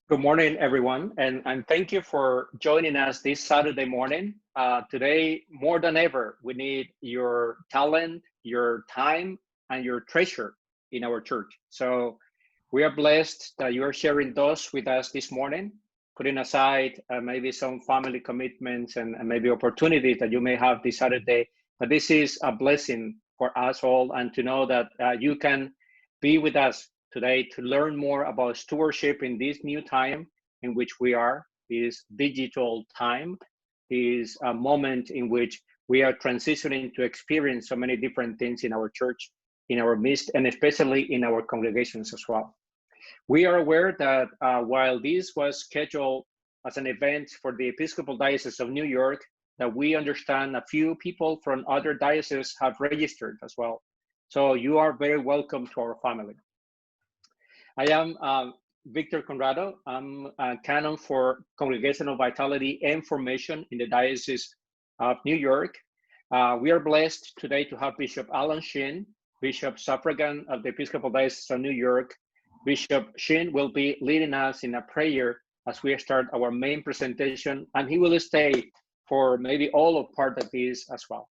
Good morning, everyone, and thank you for joining us this Saturday morning. Today, more than ever, we need your talent, your time, and your treasure in our church. So we are blessed that you are sharing those with us this morning, putting aside maybe some family commitments and maybe opportunities that you may have this Saturday. But this is a blessing for us all, and to know that you can be with us today to learn more about stewardship in this new time in which we are, this digital time, is a moment in which we are transitioning to experience so many different things in our church, in our midst, and especially in our congregations as well. We are aware that while this was scheduled as an event for the Episcopal Diocese of New York, that we understand a few people from other dioceses have registered as well. So you are very welcome to our family. I am Victor Conrado. I'm a Canon for Congregational Vitality and Formation in the Diocese of New York. We are blessed today to have Bishop Alan Shin, Bishop Suffragan of the Episcopal Diocese of New York. Bishop Shin will be leading us in a prayer as we start our main presentation, and he will stay for maybe all of part of this as well.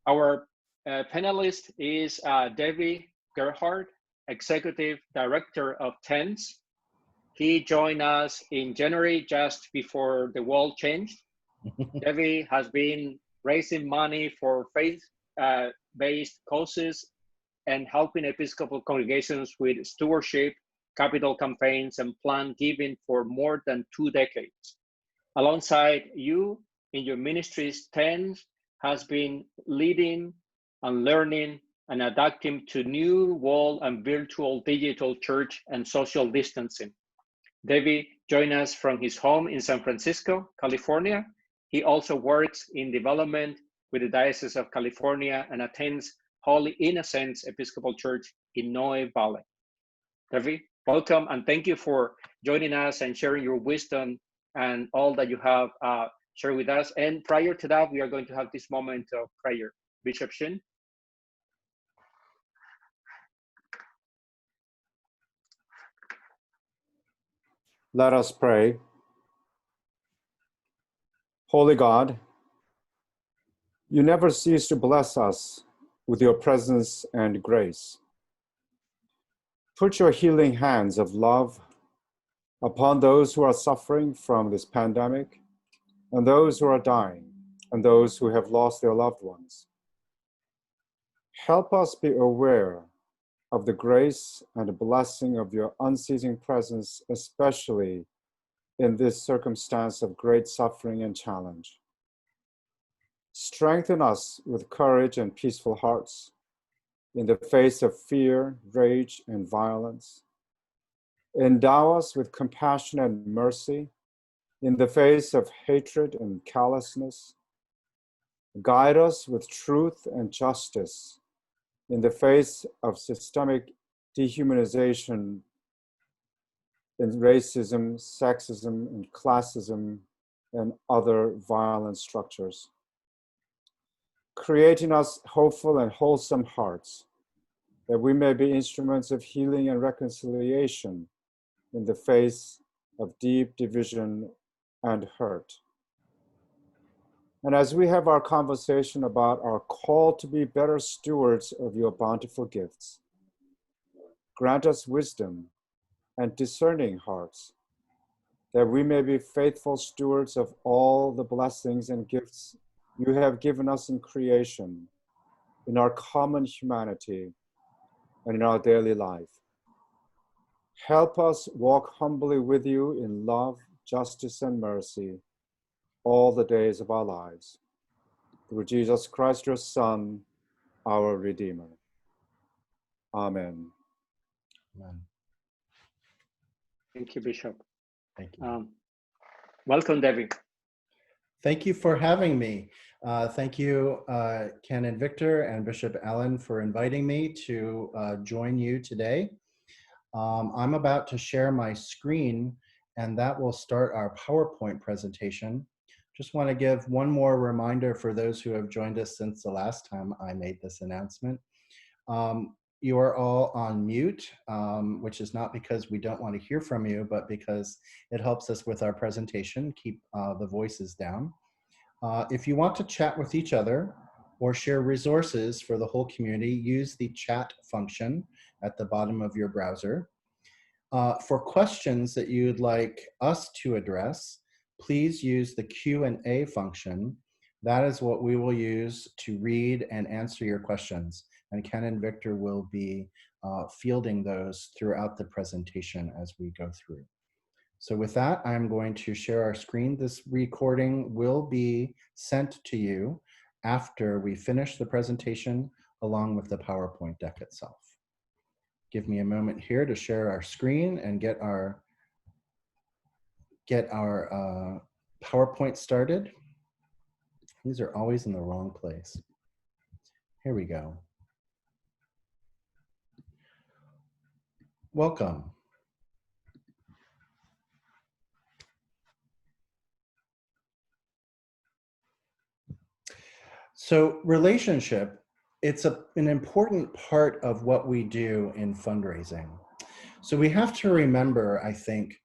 Our panelist is Davey Gerhard, Executive Director of TENS. He joined us in January, just before the world changed. Davey has been raising money for faith-based causes and helping Episcopal congregations with stewardship, capital campaigns, and planned giving for more than 2 decades. Alongside you in your ministries, TENS has been leading and learning and adapting to new wall and virtual digital church and social distancing. Davey joined us from his home in San Francisco, California. He also works in development with the Diocese of California and attends Holy Innocents Episcopal Church in Noe Valley. Davey, welcome, and thank you for joining us and sharing your wisdom and all that you have shared with us. And prior to that, we are going to have this moment of prayer. Bishop Shin. Let us pray. Holy God, you never cease to bless us with your presence and grace. Put your healing hands of love upon those who are suffering from this pandemic, and those who are dying, and those who have lost their loved ones. Help us be aware of the grace and blessing of your unceasing presence, especially in this circumstance of great suffering and challenge. Strengthen us with courage and peaceful hearts in the face of fear, rage, and violence. Endow us with compassion and mercy in the face of hatred and callousness. Guide us with truth and justice in the face of systemic dehumanization in racism, sexism, and classism, and other violent structures. Create in us hopeful and wholesome hearts, that we may be instruments of healing and reconciliation in the face of deep division and hurt. And as we have our conversation about our call to be better stewards of your bountiful gifts, grant us wisdom and discerning hearts, that we may be faithful stewards of all the blessings and gifts you have given us in creation, in our common humanity, and in our daily life. Help us walk humbly with you in love, justice, and mercy all the days of our lives. Through Jesus Christ, your Son, our Redeemer. Amen. Amen. Thank you, Bishop. Thank you. Welcome, Davey. Thank you for having me. Thank you, Canon Victor and Bishop Alan, for inviting me to join you today. I'm about to share my screen, and that will start our PowerPoint presentation. Just want to give one more reminder for those who have joined us since the last time I made this announcement. you are all on mute, which is not because we don't want to hear from you, but because it helps us with our presentation, keep the voices down. If you want to chat with each other or share resources for the whole community, use the chat function at the bottom of your browser. For questions that you'd like us to address, please use the Q&A function. That is what we will use to read and answer your questions. And Canon Victor will be fielding those throughout the presentation as we go through. So with that, I'm going to share our screen. This recording will be sent to you after we finish the presentation, along with the PowerPoint deck itself. Give me a moment here to share our screen and get our PowerPoint started. These are always in the wrong place. Here we go. Welcome. So relationship, it's an important part of what we do in fundraising. So we have to remember, I think,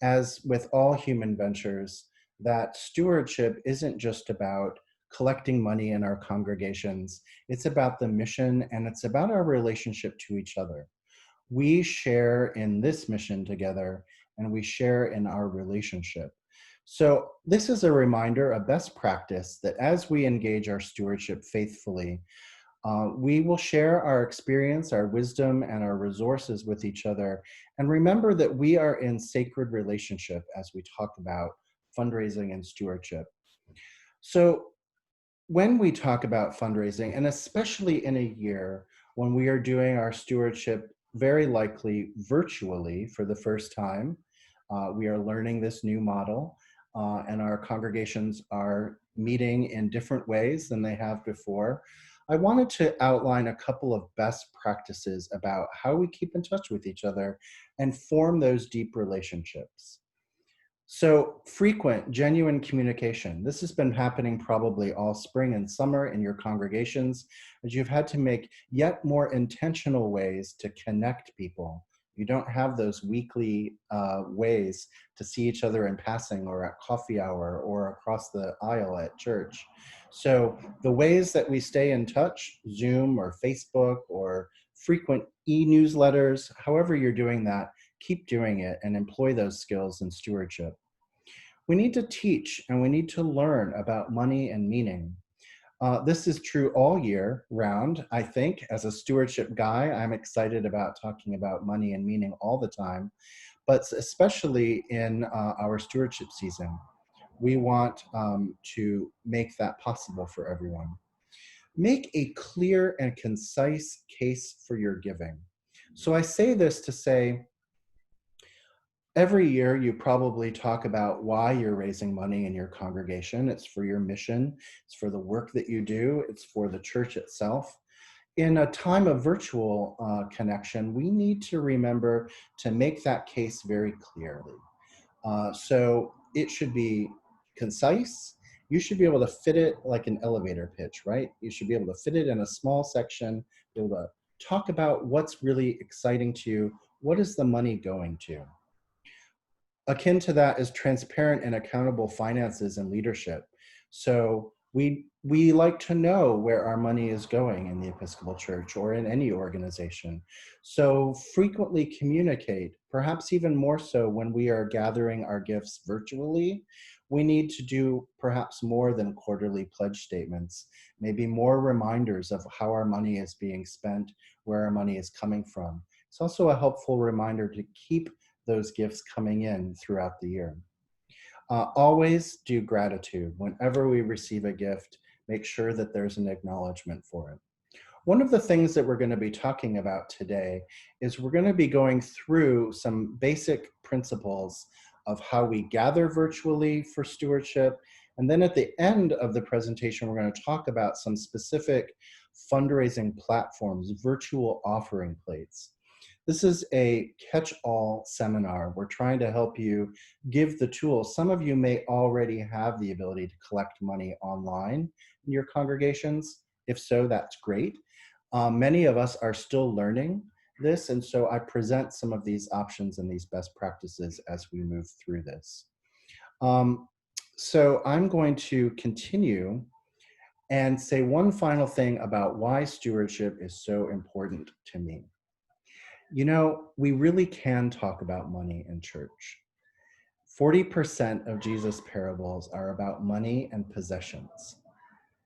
as with all human ventures, that stewardship isn't just about collecting money in our congregations. It's about the mission, and it's about our relationship to each other. We share in this mission together, and we share in our relationship. So this is a reminder, a best practice, that as we engage our stewardship faithfully, we will share our experience, our wisdom, and our resources with each other. And remember that we are in sacred relationship as we talk about fundraising and stewardship. So when we talk about fundraising, and especially in a year when we are doing our stewardship very likely virtually for the first time, we are learning this new model, and our congregations are meeting in different ways than they have before. I wanted to outline a couple of best practices about how we keep in touch with each other and form those deep relationships. So frequent, genuine communication. This has been happening probably all spring and summer in your congregations, as you've had to make yet more intentional ways to connect people. You don't have those weekly ways to see each other in passing or at coffee hour or across the aisle at church. So the ways that we stay in touch, Zoom or Facebook or frequent e-newsletters, however you're doing that, keep doing it and employ those skills in stewardship. We need to teach and we need to learn about money and meaning. This is true all year round. I think as a stewardship guy, I'm excited about talking about money and meaning all the time, but especially in our stewardship season. We want to make that possible for everyone. Make a clear and concise case for your giving. So I say this to say, every year you probably talk about why you're raising money in your congregation. It's for your mission, it's for the work that you do, it's for the church itself. In a time of virtual connection, we need to remember to make that case very clearly. So it should be concise. You should be able to fit it like an elevator pitch, right? You should be able to fit it in a small section, be able to talk about what's really exciting to you. What is the money going to? Akin to that is transparent and accountable finances and leadership. So we like to know where our money is going in the Episcopal Church or in any organization. So frequently communicate, perhaps even more so when we are gathering our gifts virtually. We need to do perhaps more than quarterly pledge statements, maybe more reminders of how our money is being spent, where our money is coming from. It's also a helpful reminder to keep those gifts coming in throughout the year. Always do gratitude. Whenever we receive a gift, make sure that there's an acknowledgement for it. One of the things that we're going to be talking about today is we're going to be going through some basic principles of how we gather virtually for stewardship. And then at the end of the presentation, we're going to talk about some specific fundraising platforms, virtual offering plates. This is a catch-all seminar. We're trying to help you give the tools. Some of you may already have the ability to collect money online in your congregations. If so, that's great. Many of us are still learning this, and so I present some of these options and these best practices as we move through this. So I'm going to continue and say one final thing about why stewardship is so important to me. You know, we really can talk about money in church. 40% of Jesus' parables are about money and possessions.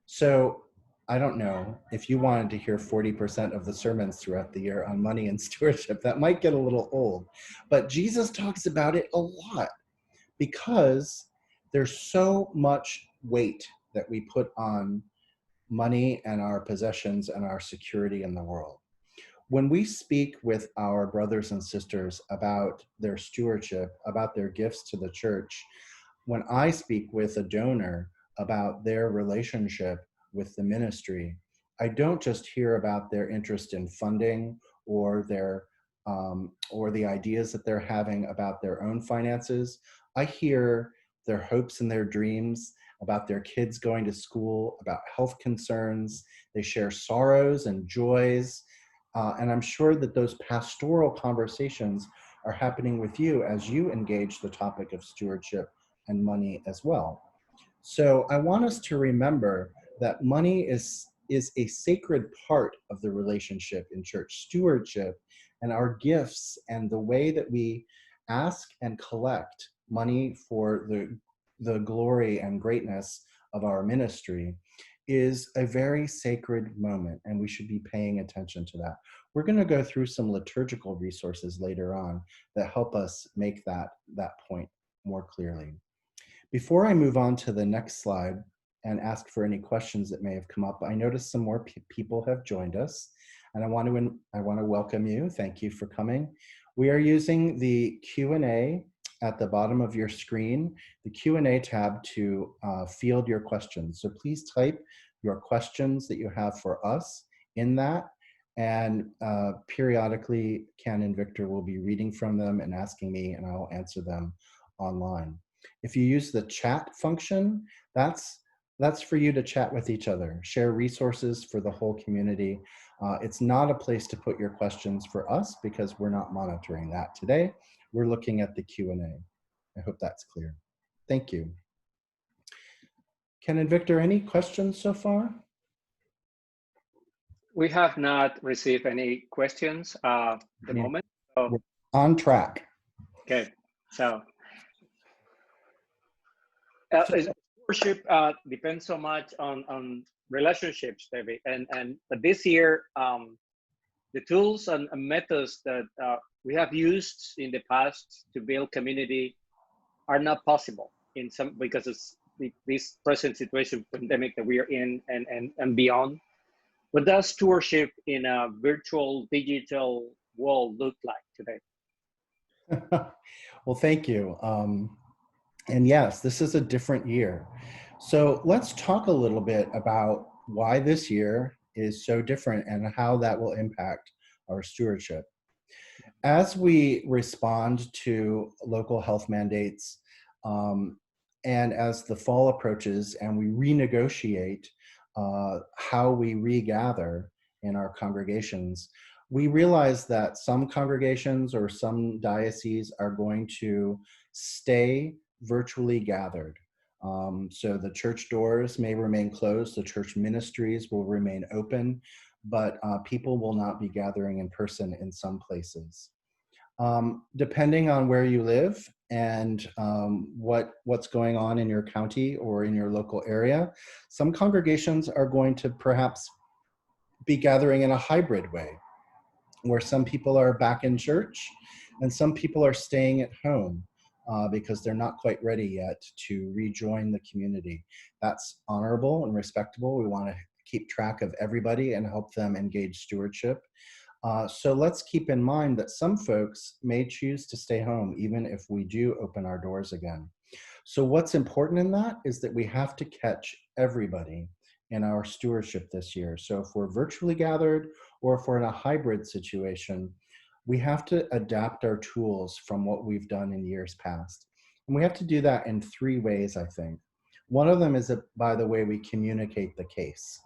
So I don't know if you wanted to hear 40% of the sermons throughout the year on money and stewardship, that might get a little old, but Jesus talks about it a lot because there's so much weight that we put on money and our possessions and our security in the world. When we speak with our brothers and sisters about their stewardship, about their gifts to the church, when I speak with a donor about their relationship with the ministry, I don't just hear about their interest in funding or the ideas that they're having about their own finances. I hear their hopes and their dreams about their kids going to school, about health concerns. They share sorrows and joys. And I'm sure that those pastoral conversations are happening with you as you engage the topic of stewardship and money as well. So I want us to remember that money is a sacred part of the relationship in church. Stewardship and our gifts and the way that we ask and collect money for the glory and greatness of our ministry is a very sacred moment, and we should be paying attention to that. We're going to go through some liturgical resources later on that help us make that point more clearly. Before I move on to the next slide and ask for any questions that may have come up, I noticed some more people have joined us, and I want to welcome you. Thank you for coming. We are using the Q&A at the bottom of your screen, the Q&A tab to field your questions. So please type your questions that you have for us in that, and periodically Canon Victor will be reading from them and asking me, and I'll answer them online. If you use the chat function, that's for you to chat with each other, share resources for the whole community. It's not a place to put your questions for us because we're not monitoring that today. We're looking at the Q&A. I hope that's clear. Thank you. Ken and Victor, any questions so far? We have not received any questions at the moment. So. We're on track. Okay, so stewardship depends so much on relationships, David, but this year the tools and methods that we have used in the past to build community are not possible in some because it's this present situation, pandemic that we are in, and beyond. What does stewardship in a virtual, digital world look like today? Well, thank you. And yes, this is a different year. So let's talk a little bit about why this year is so different and how that will impact our stewardship. As we respond to local health mandates, and as the fall approaches and we renegotiate how we regather in our congregations, we realize that some congregations or some dioceses are going to stay virtually gathered. So the church doors may remain closed, the church ministries will remain open, but people will not be gathering in person in some places. Depending on where you live and what's going on in your county or in your local area, some congregations are going to perhaps be gathering in a hybrid way, where some people are back in church and some people are staying at home because they're not quite ready yet to rejoin the community. That's honorable and respectable. We want to keep track of everybody and help them engage stewardship. So let's keep in mind that some folks may choose to stay home even if we do open our doors again. So what's important in that is that we have to catch everybody in our stewardship this year. So if we're virtually gathered or if we're in a hybrid situation, we have to adapt our tools from what we've done in years past. And we have to do that in 3 ways, I think. One of them is by the way we communicate the case.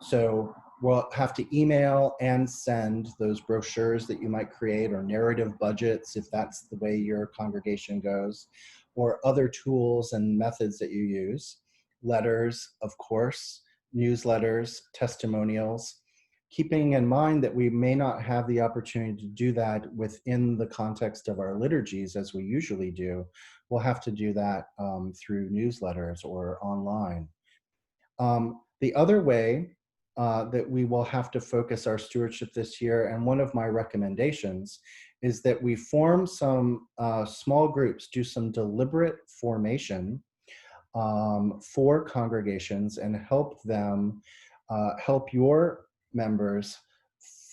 So we'll have to email and send those brochures that you might create, or narrative budgets, if that's the way your congregation goes, or other tools and methods that you use. Letters, of course, newsletters, testimonials, keeping in mind that we may not have the opportunity to do that within the context of our liturgies as we usually do. We'll have to do that through newsletters or online. The other way that we will have to focus our stewardship this year, and one of my recommendations, is that we form some small groups, do some deliberate formation for congregations, and help them, help your members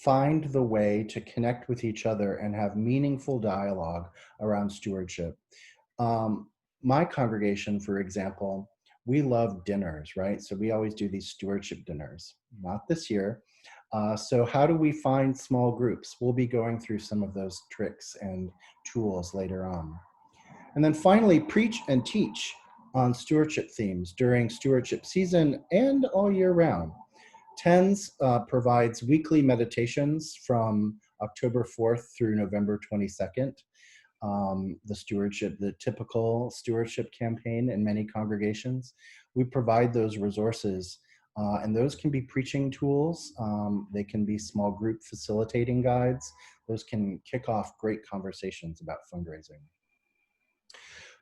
find the way to connect with each other and have meaningful dialogue around stewardship. My congregation, for example, we love dinners, right? So we always do these stewardship dinners. Not this year. So how do we find small groups? We'll be going through some of those tricks and tools later on. And then finally, preach and teach on stewardship themes during stewardship season and all year round. TENS provides weekly meditations from October 4th through November 22nd. The typical stewardship campaign in many congregations. We provide those resources, and those can be preaching tools. They can be small group facilitating guides. Those can kick off great conversations about fundraising.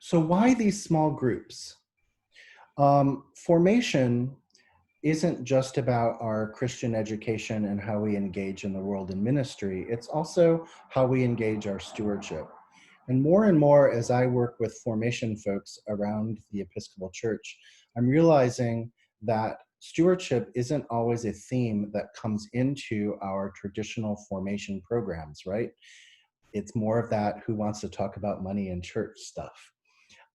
So why these small groups? Formation isn't just about our Christian education and how we engage in the world in ministry. It's also how we engage our stewardship. And more as I work with formation folks around the Episcopal Church, I'm realizing that stewardship isn't always a theme that comes into our traditional formation programs, right? It's more of that who wants to talk about money and church stuff.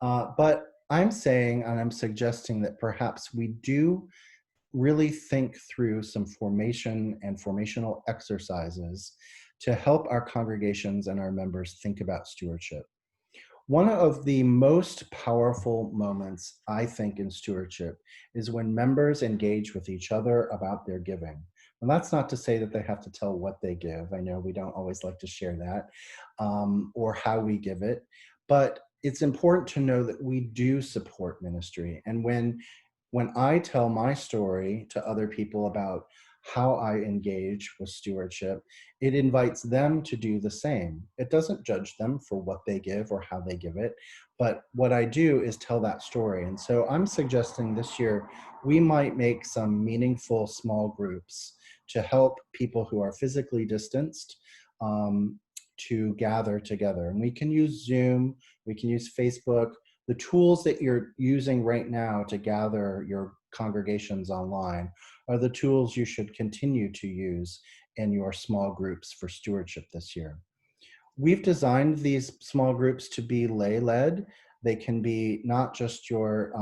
But I'm saying, and I'm suggesting, that perhaps we do really think through some formation and formational exercises to help our congregations and our members think about stewardship. One of the most powerful moments, I think, in stewardship is when members engage with each other about their giving. And that's not to say that they have to tell what they give. I know we don't always like to share that, or how we give it, but it's important to know that we do support ministry. And when I tell my story to other people about how I engage with stewardship, it invites them to do the same. It doesn't judge them for what they give or how they give it, but what I do is tell that story. And so I'm suggesting this year we might make some meaningful small groups to help people who are physically distanced to gather together. And we can use Zoom, we can use Facebook, the tools that you're using right now to gather your congregations online are the tools you should continue to use in your small groups for stewardship this year. We've designed these small groups to be lay-led. They can be not just your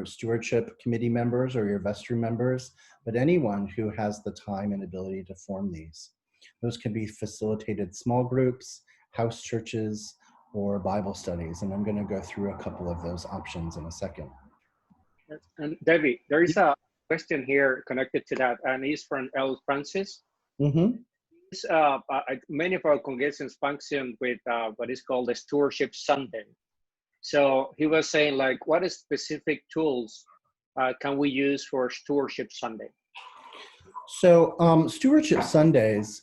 stewardship committee members or your vestry members, but anyone who has the time and ability to form these. Those can be facilitated small groups, house churches, or Bible studies. And I'm going to go through a couple of those options in a second. And Davey, there is a question here connected to that, and it's from L. Francis. Mm-hmm. Many of our congregations function with what is called the Stewardship Sunday. So he was saying, like, what specific tools can we use for Stewardship Sunday? So Stewardship Sundays,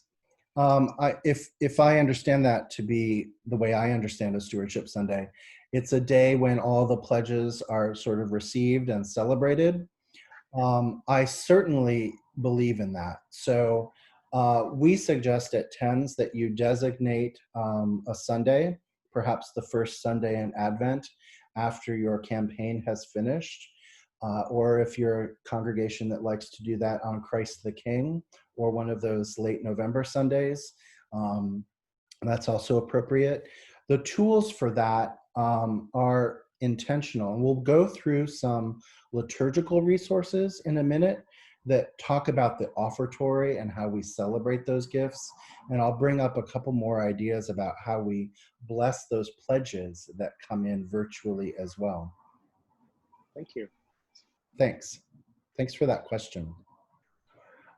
if I understand that to be the way I understand a Stewardship Sunday, it's a day when all the pledges are sort of received and celebrated. I certainly believe in that. So we suggest at TENS that you designate a Sunday, perhaps the first Sunday in Advent, after your campaign has finished. Or if you're a congregation that likes to do that on Christ the King, or one of those late November Sundays, that's also appropriate. The tools for that are intentional. And we'll go through some liturgical resources in a minute that talk about the offertory and how we celebrate those gifts. And I'll bring up a couple more ideas about how we bless those pledges that come in virtually as well. Thank you. Thanks. Thanks for that question.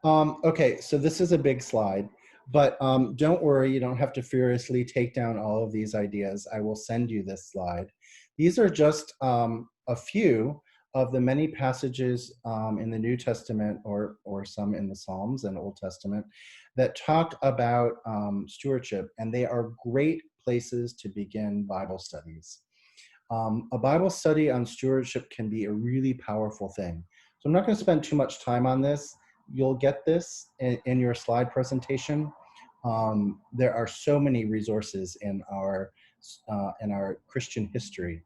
Okay, so this is a big slide, but don't worry, you don't have to furiously take down all of these ideas. I will send you this slide. These are just a few of the many passages in the New Testament or some in the Psalms and Old Testament that talk about stewardship, and they are great places to begin Bible studies. A Bible study on stewardship can be a really powerful thing. So I'm not going to spend too much time on this. You'll get this in your slide presentation. There are so many resources in our Christian history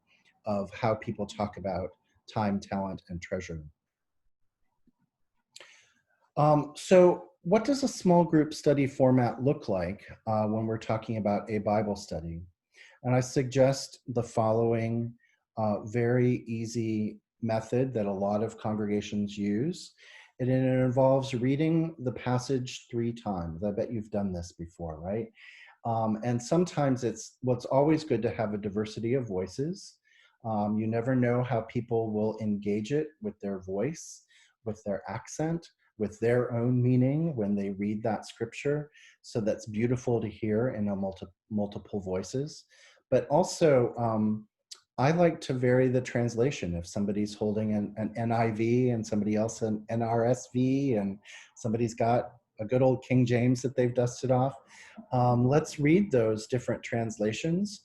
of how people talk about time, talent, and treasure. So what does a small group study format look like when we're talking about a Bible study? And I suggest the following very easy method that a lot of congregations use. And it involves reading the passage 3 times. I bet you've done this before, right? And sometimes what's always good to have a diversity of voices. You never know how people will engage it with their voice, with their accent, with their own meaning when they read that scripture. So that's beautiful to hear in a multiple voices. But also, I like to vary the translation. If somebody's holding an NIV and somebody else an NRSV and somebody's got a good old King James that they've dusted off, let's read those different translations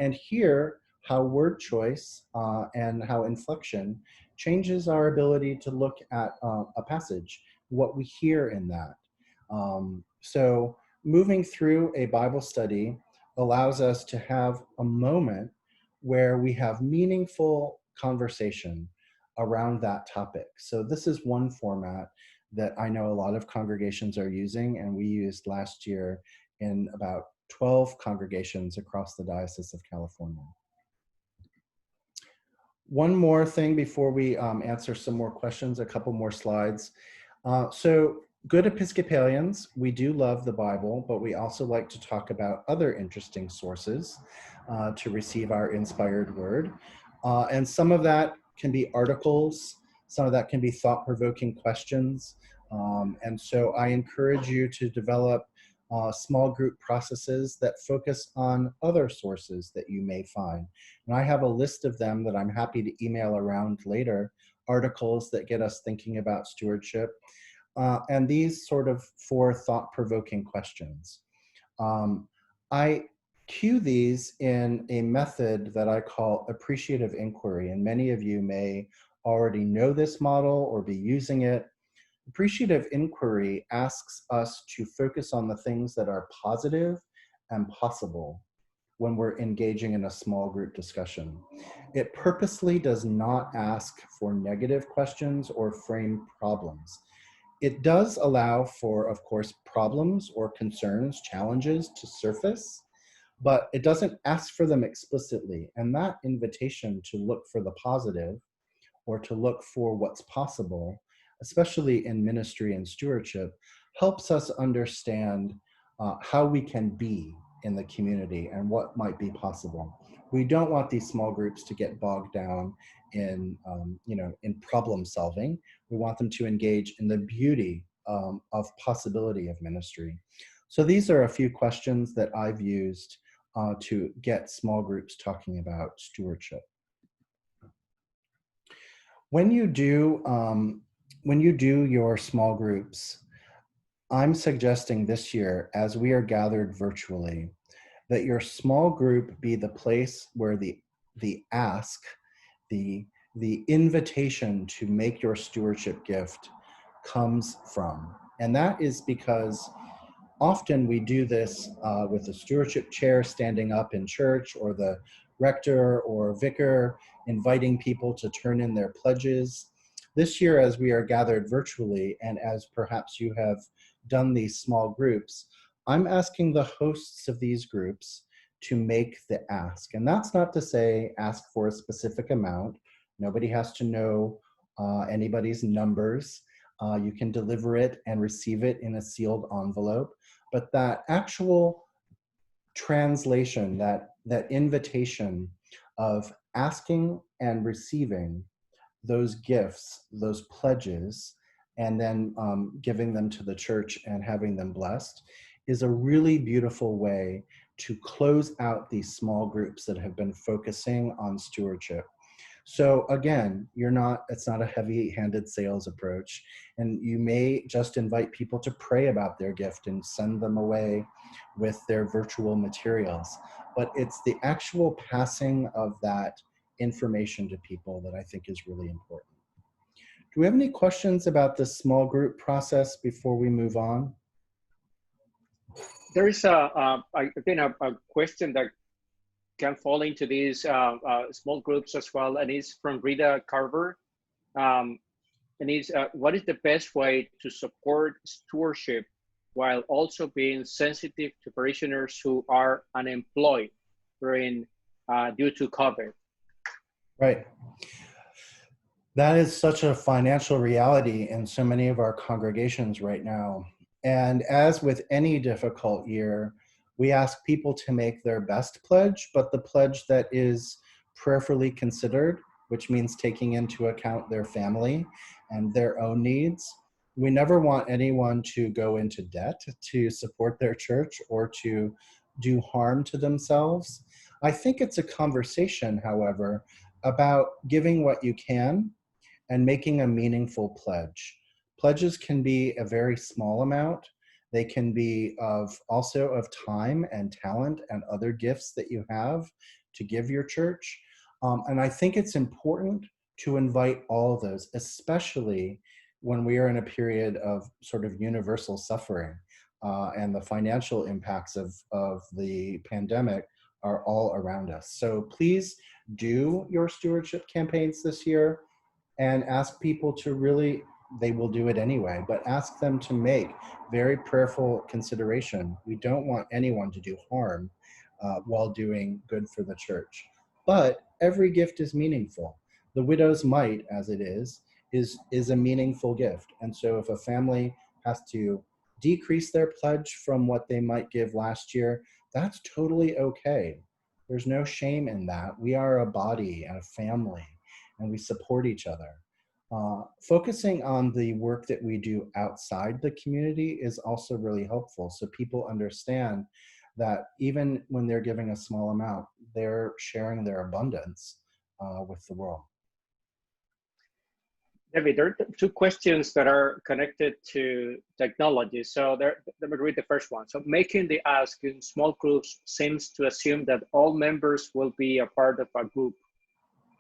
and hear how word choice and how inflection changes our ability to look at a passage, what we hear in that. So moving through a Bible study allows us to have a moment where we have meaningful conversation around that topic. So this is one format that I know a lot of congregations are using, and we used last year in about 12 congregations across the Diocese of California. One more thing before we answer some more questions, a couple more slides. So good Episcopalians, we do love the Bible, but we also like to talk about other interesting sources to receive our inspired word. And some of that can be articles, some of that can be thought-provoking questions. And so I encourage you to develop small group processes that focus on other sources that you may find. And I have a list of them that I'm happy to email around later, articles that get us thinking about stewardship. And these sort of 4 thought-provoking questions. I cue these in a method that I call appreciative inquiry, and many of you may already know this model or be using it. Appreciative inquiry asks us to focus on the things that are positive and possible when we're engaging in a small group discussion. It purposely does not ask for negative questions or frame problems. It does allow for, of course, problems or concerns, challenges to surface, but it doesn't ask for them explicitly. And that invitation to look for the positive or to look for what's possible, especially in ministry and stewardship, helps us understand how we can be in the community and what might be possible. We don't want these small groups to get bogged down in, in problem solving. We want them to engage in the beauty of possibility of ministry. So these are a few questions that I've used to get small groups talking about stewardship. When you do your small groups, I'm suggesting this year, as we are gathered virtually, that your small group be the place where the ask, the invitation to make your stewardship gift comes from. And that is because often we do this with the stewardship chair standing up in church, or the rector or vicar inviting people to turn in their pledges. This year, as we are gathered virtually, and as perhaps you have done these small groups, I'm asking the hosts of these groups to make the ask. And that's not to say ask for a specific amount. Nobody has to know anybody's numbers. You can deliver it and receive it in a sealed envelope. But that actual translation, that invitation of asking and receiving those gifts, those pledges, and then giving them to the church and having them blessed is a really beautiful way to close out these small groups that have been focusing on stewardship. So again, it's not a heavy-handed sales approach, and you may just invite people to pray about their gift and send them away with their virtual materials. But it's the actual passing of that information to people that I think is really important. Do we have any questions about the small group process before we move on? There is again a question that can fall into these small groups as well, and it's from Rita Carver. And it's what is the best way to support stewardship while also being sensitive to parishioners who are unemployed due to COVID? Right. That is such a financial reality in so many of our congregations right now. And as with any difficult year, we ask people to make their best pledge, but the pledge that is prayerfully considered, which means taking into account their family and their own needs. We never want anyone to go into debt to support their church or to do harm to themselves. I think it's a conversation, however, about giving what you can and making a meaningful pledge. Pledges can be a very small amount. They can be also of time and talent and other gifts that you have to give your church. And I think it's important to invite all of those, especially when we are in a period of sort of universal suffering and the financial impacts of the pandemic are all around us. So please do your stewardship campaigns this year and ask people to really, they will do it anyway, but ask them to make very prayerful consideration. We don't want anyone to do harm while doing good for the church. But every gift is meaningful. The widow's mite, as it is a meaningful gift. And so if a family has to decrease their pledge from what they might give last year, that's totally okay. There's no shame in that. We are a body and a family, and we support each other. Focusing on the work that we do outside the community is also really helpful, so people understand that even when they're giving a small amount, they're sharing their abundance with the world. David, there are two questions that are connected to technology. So let me read the first one. So making the ask in small groups seems to assume that all members will be a part of a group.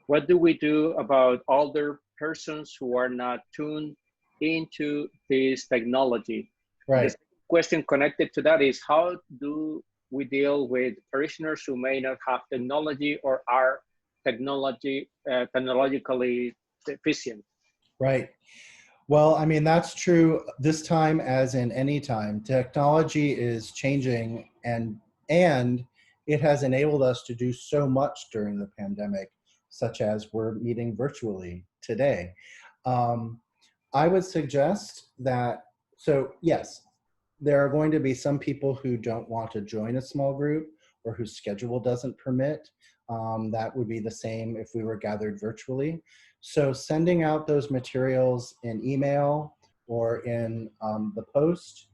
What do we do about older persons who are not tuned into this technology? Right. The second question connected to that is, how do we deal with parishioners who may not have technology or are technologically deficient? Right. Well, I mean, that's true this time as in any time. Technology is changing and it has enabled us to do so much during the pandemic, such as we're meeting virtually today. I would suggest that, so yes, there are going to be some people who don't want to join a small group or whose schedule doesn't permit. That would be the same if we were gathered virtually. So sending out those materials in email or in the post,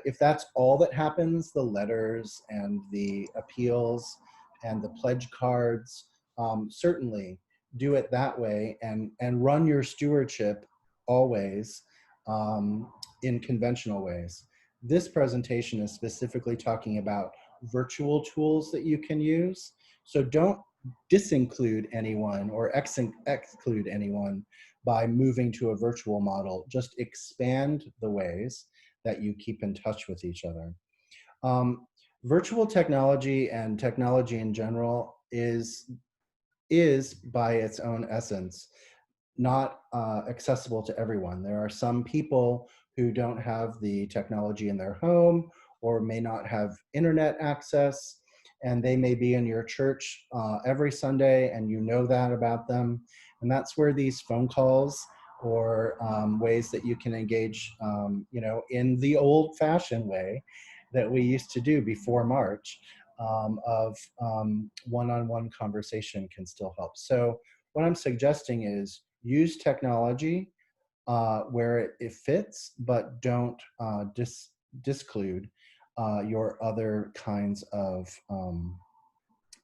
if that's all that happens, the letters and the appeals and the pledge cards, certainly do it that way and run your stewardship always in conventional ways. This presentation is specifically talking about virtual tools that you can use. So don't disinclude anyone or exclude anyone by moving to a virtual model. Just expand the ways that you keep in touch with each other. Virtual technology and technology in general is by its own essence not accessible to everyone. There are some people who don't have the technology in their home or may not have internet access, and they may be in your church every Sunday and you know that about them. And that's where these phone calls or ways that you can engage, in the old-fashioned way that we used to do before March of one-on-one conversation can still help. So what I'm suggesting is use technology where it fits, but don't disclude your other kinds of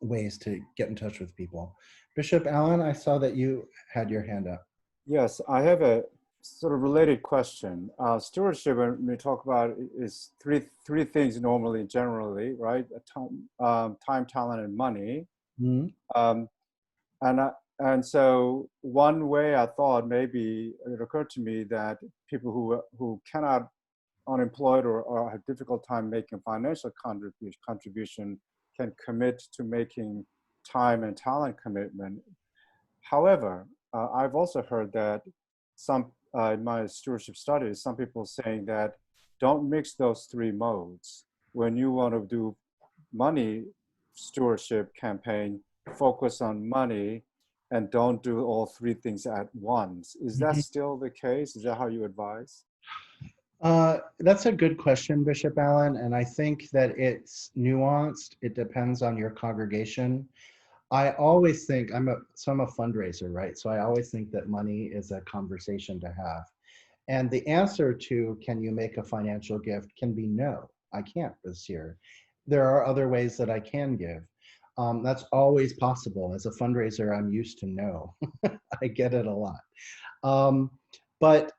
ways to get in touch with people. Bishop Allen, I saw that you had your hand up. Yes, I have a sort of related question. Stewardship, when we talk about it, is three things normally, generally, right? Time, talent, and money. Mm-hmm. And so one way I thought, maybe it occurred to me that people who cannot, unemployed or have difficult time making financial contribution can commit to making time and talent commitment. However, I've also heard that some, in my stewardship studies, some people saying that don't mix those three modes. When you want to do money stewardship campaign, focus on money and don't do all three things at once. Is that still the case? Is that how you advise? That's a good question, Bishop Allen, and I think that it's nuanced. It depends on your congregation. I always think, I'm a fundraiser, right? So I always think that money is a conversation to have. And the answer to, can you make a financial gift, can be no, I can't this year. There are other ways that I can give. That's always possible. As a fundraiser, I'm used to no. I get it a lot. But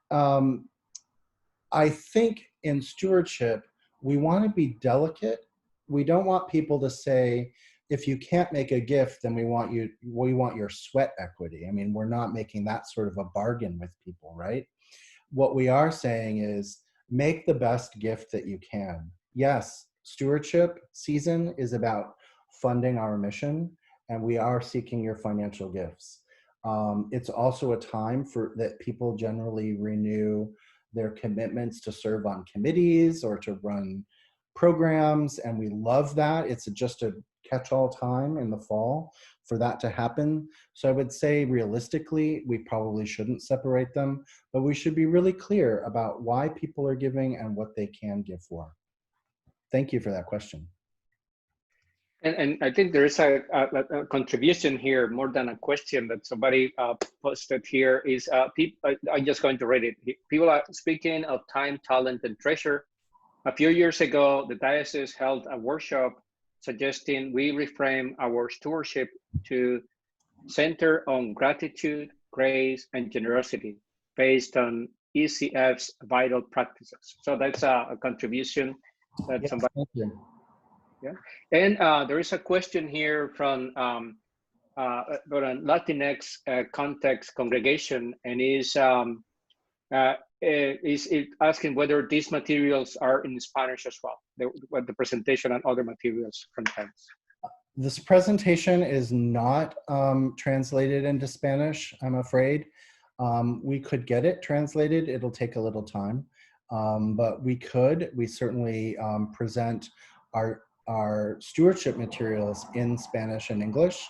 I think in stewardship, we want to be delicate. We don't want people to say, if you can't make a gift, then we want your sweat equity. I mean, we're not making that sort of a bargain with people, right? What we are saying is make the best gift that you can. Yes, stewardship season is about funding our mission, and we are seeking your financial gifts. It's also a time that people generally renew their commitments to serve on committees or to run programs, and we love that. It's just a catch-all time in the fall for that to happen. So I would say realistically, we probably shouldn't separate them, but we should be really clear about why people are giving and what they can give for. Thank you for that question. And I think there is a contribution here, more than a question that somebody posted here is, I'm just going to read it. People are speaking of time, talent, and treasure. A few years ago, the diocese held a workshop suggesting we reframe our stewardship to center on gratitude, grace, and generosity based on ECF's vital practices. So that's a contribution that Yes, somebody. thank you. Yeah, and there is a question here from a Latinx context congregation, and is it asking whether these materials are in Spanish as well, the presentation and other materials from TENS. This presentation is not translated into Spanish, I'm afraid. We could get it translated. It'll take a little time, but we certainly present our stewardship materials in Spanish and English.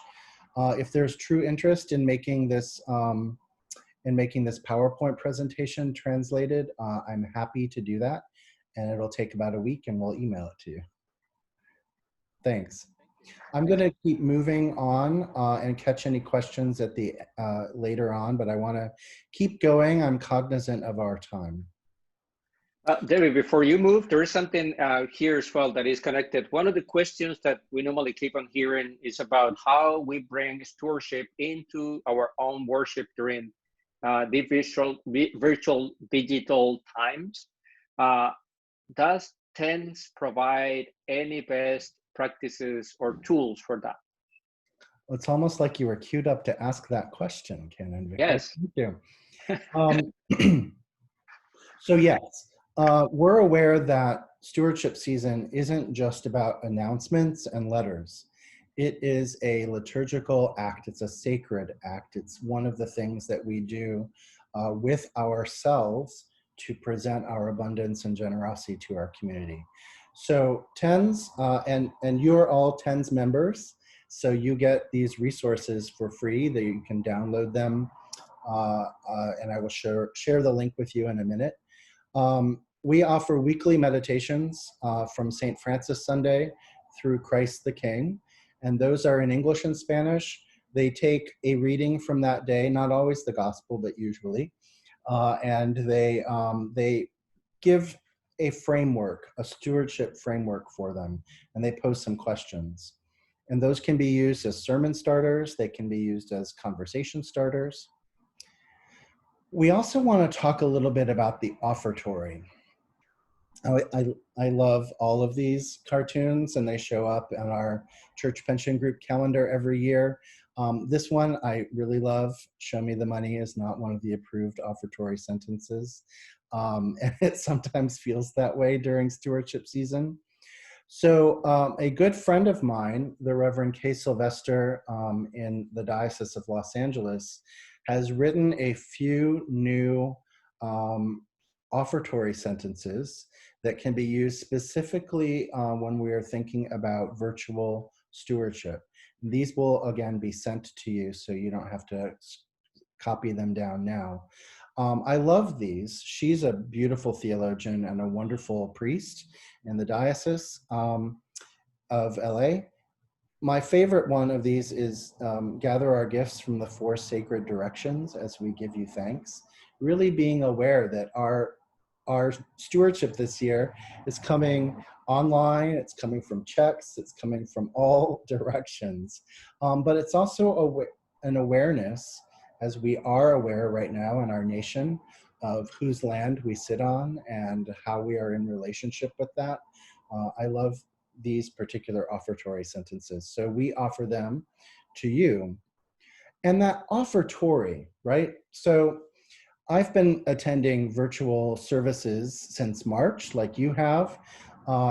If there's true interest in making this PowerPoint presentation translated, I'm happy to do that, and it'll take about a week, and we'll email it to you. Thanks. I'm going to keep moving on and catch any questions at the later on, but I want to keep going. I'm cognizant of our time. Davey, before you move, there is something here as well that is connected. One of the questions that we normally keep on hearing is about how we bring stewardship into our own worship during the virtual digital times. Does TENS provide any best practices or tools for that? It's almost like you were queued up to ask that question, Canon. Yes. Thank you. So yes, we're aware that stewardship season isn't just about announcements and letters. It is a liturgical act. It's a sacred act. It's one of the things that we do with ourselves to present our abundance and generosity to our community. So TENS, and you're all TENS members, so you get these resources for free that you can download them, and I will share the link with you in a minute. We offer weekly meditations from St. Francis Sunday through Christ the King, and those are in English and Spanish. They take a reading from that day, not always the gospel, but usually. and they give a framework, a stewardship framework for them, and they pose some questions. And those can be used as sermon starters. They can be used as conversation starters. We also want to talk a little bit about the offertory. I love all of these cartoons, and they show up in our church pension group calendar every year. This one I really love. Show me the money is not one of the approved offertory sentences. And it sometimes feels that way during stewardship season. So a good friend of mine, the Reverend Kay Sylvester in the Diocese of Los Angeles, has written a few new offertory sentences that can be used specifically when we are thinking about virtual stewardship. These will again be sent to you, so you don't have to copy them down now. I love these. She's a beautiful theologian and a wonderful priest in the Diocese of LA. My favorite one of these is gather our gifts from the four sacred directions as we give you thanks. Really being aware that our stewardship this year is coming online, it's coming from checks, it's coming from all directions. But it's also an awareness, as we are aware right now in our nation, of whose land we sit on and how we are in relationship with that. I love these particular offertory sentences. So we offer them to you. And that offertory, right? So I've been attending virtual services since March, like you have,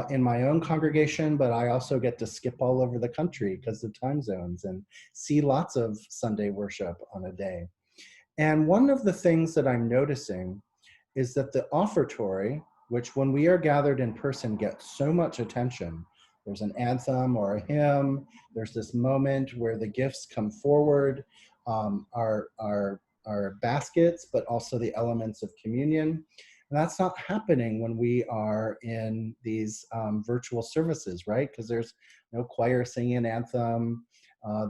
in my own congregation, but I also get to skip all over the country because of time zones and see lots of Sunday worship on a day. And one of the things that I'm noticing is that the offertory, which when we are gathered in person gets so much attention, there's an anthem or a hymn, there's this moment where the gifts come forward, our baskets, but also the elements of communion. And that's not happening when we are in these virtual services, right? Because there's no choir singing an anthem,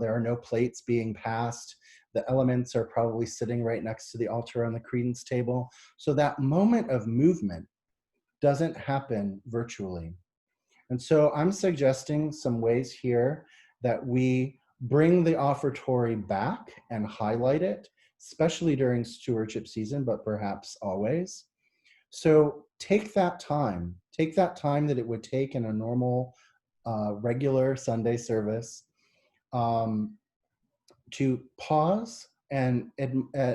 there are no plates being passed, the elements are probably sitting right next to the altar on the credence table. So that moment of movement doesn't happen virtually. And so I'm suggesting some ways here that we bring the offertory back and highlight it, especially during stewardship season, but perhaps always. So take that time that it would take in a normal, regular Sunday service to pause and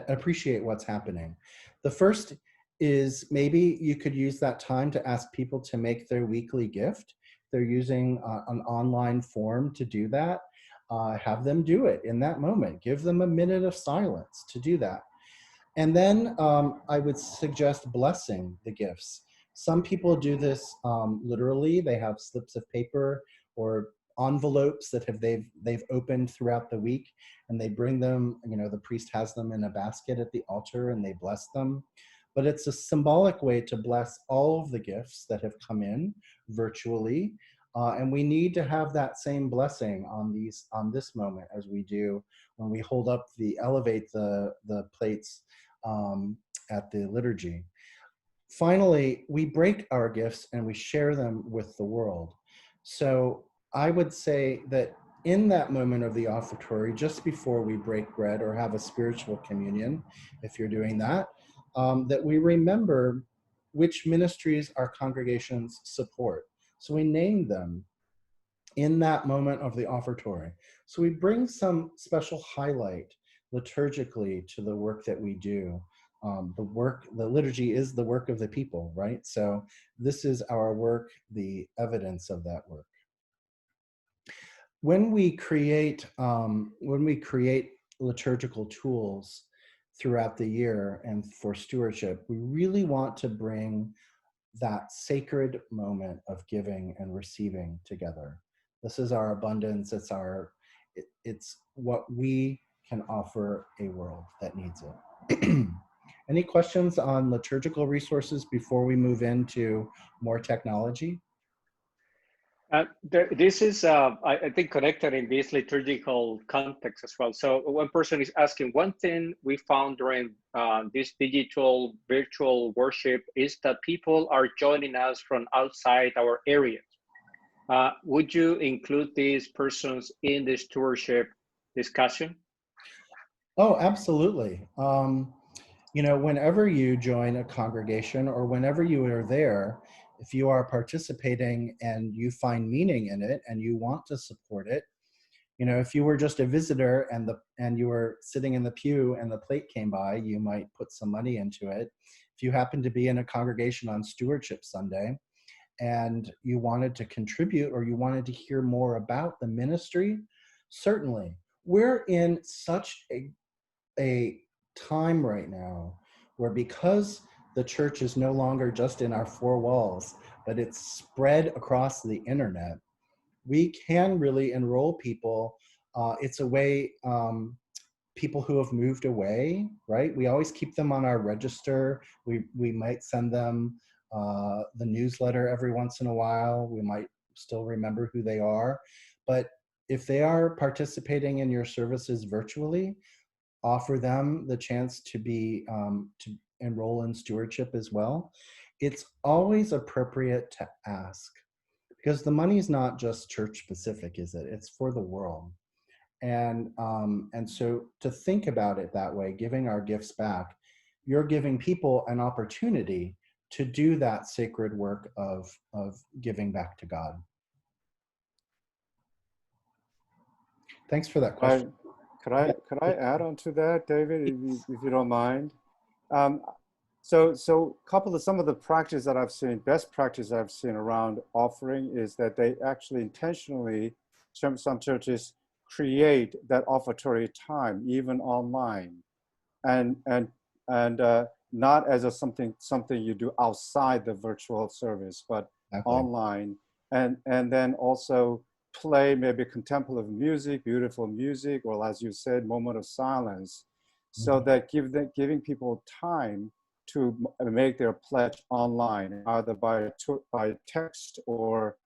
appreciate what's happening. The first is maybe you could use that time to ask people to make their weekly gift. They're using an online form to do that. Have them do it in that moment. Give them a minute of silence to do that. And then I would suggest blessing the gifts. Some people do this literally. They have slips of paper or envelopes that they've opened throughout the week, and they bring them, the priest has them in a basket at the altar and they bless them. But it's a symbolic way to bless all of the gifts that have come in virtually. And we need to have that same blessing on this moment as we do when we elevate the plates at the liturgy. Finally, we break our gifts and we share them with the world. So I would say that in that moment of the offertory, just before we break bread or have a spiritual communion, if you're doing that, that we remember which ministries our congregations support. So we name them in that moment of the offertory. So we bring some special highlight liturgically to the work that we do. The liturgy is the work of the people, right? So this is our work, the evidence of that work. When we create liturgical tools throughout the year and for stewardship, we really want to bring that sacred moment of giving and receiving together. This is our abundance. It's what we can offer a world that needs it. Any questions on liturgical resources before we move into more technology? This is, I think, connected in this liturgical context as well. So one person is asking, one thing we found during this digital virtual worship is that people are joining us from outside our areas. Would you include these persons in the stewardship discussion? Oh, absolutely. You know, whenever you join a congregation or whenever you are there, if you are participating and you find meaning in it and you want to support it, you know, if you were just a visitor and you were sitting in the pew and the plate came by, you might put some money into it. If you happen to be in a congregation on Stewardship Sunday and you wanted to contribute or you wanted to hear more about the ministry, certainly. We're in such a time right now where, because the church is no longer just in our four walls, but it's spread across the internet, we can really enroll people. It's a way, people who have moved away, right? We always keep them on our register. We might send them the newsletter every once in a while. We might still remember who they are. But if they are participating in your services virtually, offer them the chance to be to enroll in stewardship as well. It's always appropriate to ask, because the money is not just church specific, is it? It's for the world. And so to think about it that way, giving our gifts back, you're giving people an opportunity to do that sacred work of giving back to God. Thanks for that question. Could I add on to that, David, if you don't mind? So some of the practice that I've seen, best practice I've seen around offering is that they actually intentionally, some churches create that offertory time even online, and not as a something you do outside the virtual service, but online, and then also play maybe contemplative music, beautiful music, or as you said, moment of silence, so that giving people time to make their pledge online, either by text or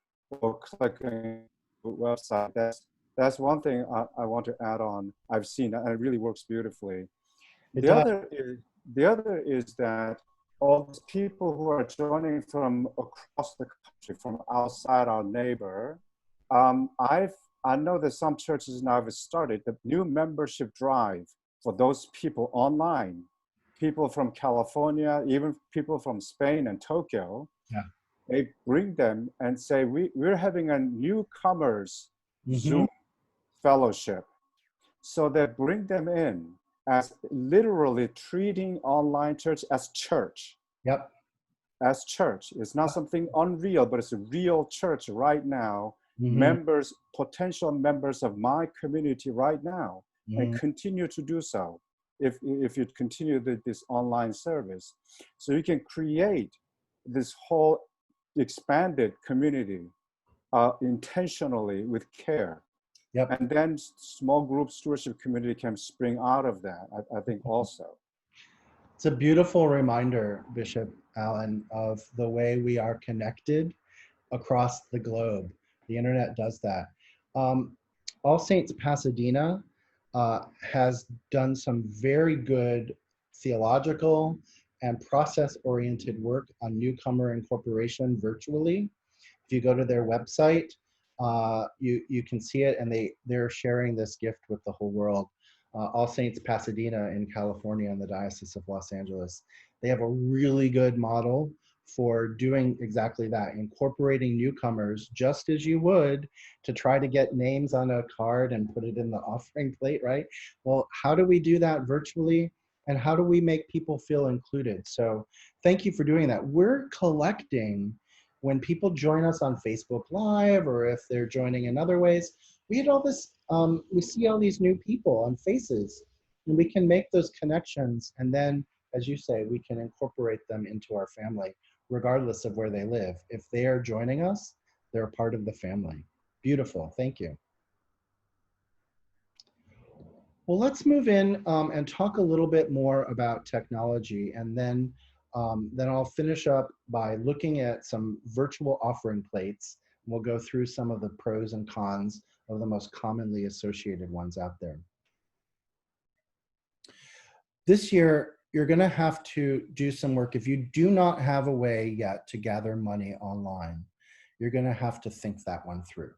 clicking the website. That's one thing I want to add on. I've seen, and it really works beautifully. The other is that all these people who are joining from across the country, from outside our neighbor, I know that some churches now have started the new membership drive for those people online. People from California, even people from Spain and Tokyo. Yeah. They bring them and say, we're having a newcomers Zoom fellowship. So they bring them in as literally treating online church as church. Yep. As church. It's not something unreal, but it's a real church right now. Members, potential members of my community right now, and continue to do so if you continue this online service. So you can create this whole expanded community intentionally with care. Yep. And then small group stewardship community can spring out of that, I think also. It's a beautiful reminder, Bishop Allen, of the way we are connected across the globe. The internet does that. All Saints Pasadena has done some very good theological and process-oriented work on newcomer incorporation virtually. If you go to their website, you can see it, and they're sharing this gift with the whole world. All Saints Pasadena in California and the Diocese of Los Angeles. They have a really good model for doing exactly that, incorporating newcomers just as you would to try to get names on a card and put it in the offering plate, right? Well, how do we do that virtually? And how do we make people feel included? So thank you for doing that. We're collecting, when people join us on Facebook Live, or if they're joining in other ways, we had all this, we see all these new people and faces, and we can make those connections. And then, as you say, we can incorporate them into our family, regardless of where they live. If they are joining us, they're a part of the family. Beautiful, thank you. Well, let's move in and talk a little bit more about technology, and then I'll finish up by looking at some virtual offering plates We'll go through some of the pros and cons of the most commonly associated ones out there. This year, you're going to have to do some work. If you do not have a way yet to gather money online, you're going to have to think that one through.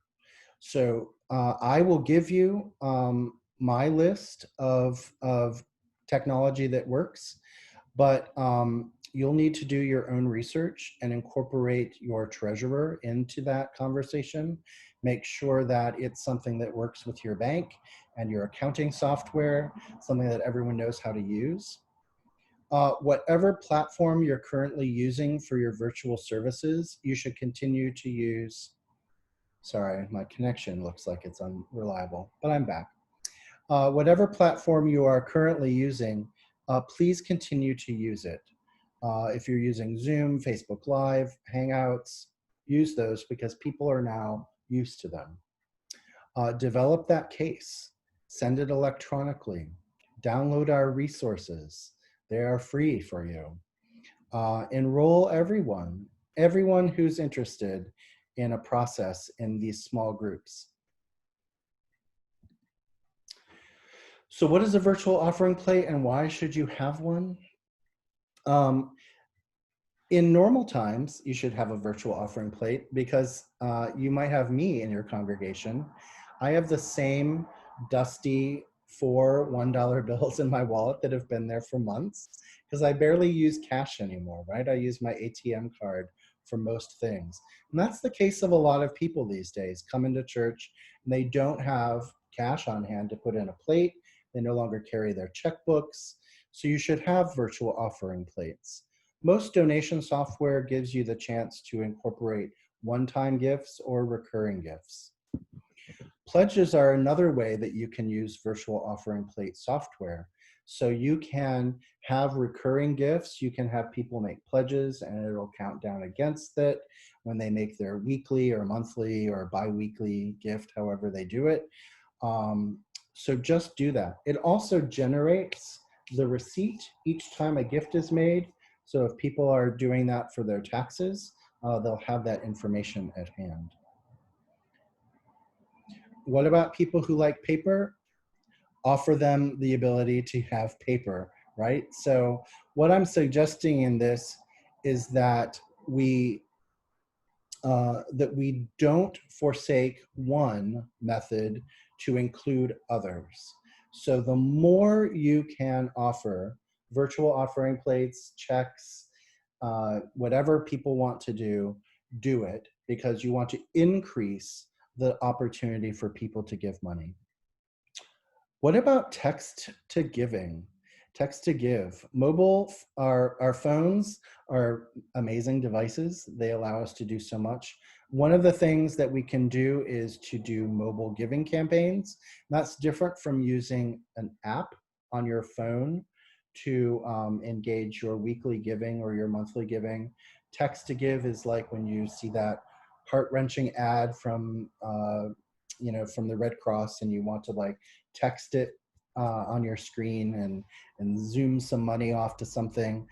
So I will give you my list of technology that works, but you'll need to do your own research and incorporate your treasurer into that conversation. Make sure that it's something that works with your bank and your accounting software, something that everyone knows how to use. Whatever platform you're currently using for your virtual services, you should continue to use. Sorry, my connection looks like it's unreliable, but I'm back. Whatever platform you are currently using, please continue to use it. If you're using Zoom, Facebook Live, Hangouts, use those because people are now used to them. Develop that case, send it electronically, download our resources. They are free for you. Enroll everyone who's interested in a process in these small groups. So what is a virtual offering plate and why should you have one? In normal times, you should have a virtual offering plate because you might have me in your congregation. I have the same dusty 4 $1 bills in my wallet that have been there for months because I barely use cash anymore, right? I use my ATM card for most things. And that's the case of a lot of people these days. Come into church and they don't have cash on hand to put in a plate. They no longer carry their checkbooks. So you should have virtual offering plates. Most donation software gives you the chance to incorporate one-time gifts or recurring gifts. Pledges are another way that you can use virtual offering plate software. So you can have recurring gifts. You can have people make pledges and it'll count down against it when they make their weekly or monthly or bi-weekly gift, however they do it. So just do that. It also generates the receipt each time a gift is made. So if people are doing that for their taxes, they'll have that information at hand. What about people who like paper? Offer them the ability to have paper, right? So what I'm suggesting in this is that we don't forsake one method to include others. So the more you can offer virtual offering plates, checks, whatever people want to do it because you want to increase the opportunity for people to give money. What about text to giving? Text to give. Our phones are amazing devices. They allow us to do so much. One of the things that we can do is to do mobile giving campaigns. That's different from using an app on your phone to engage your weekly giving or your monthly giving. Text to give is like when you see that heart-wrenching ad from from the Red Cross and you want to like text it on your screen and zoom some money off to something.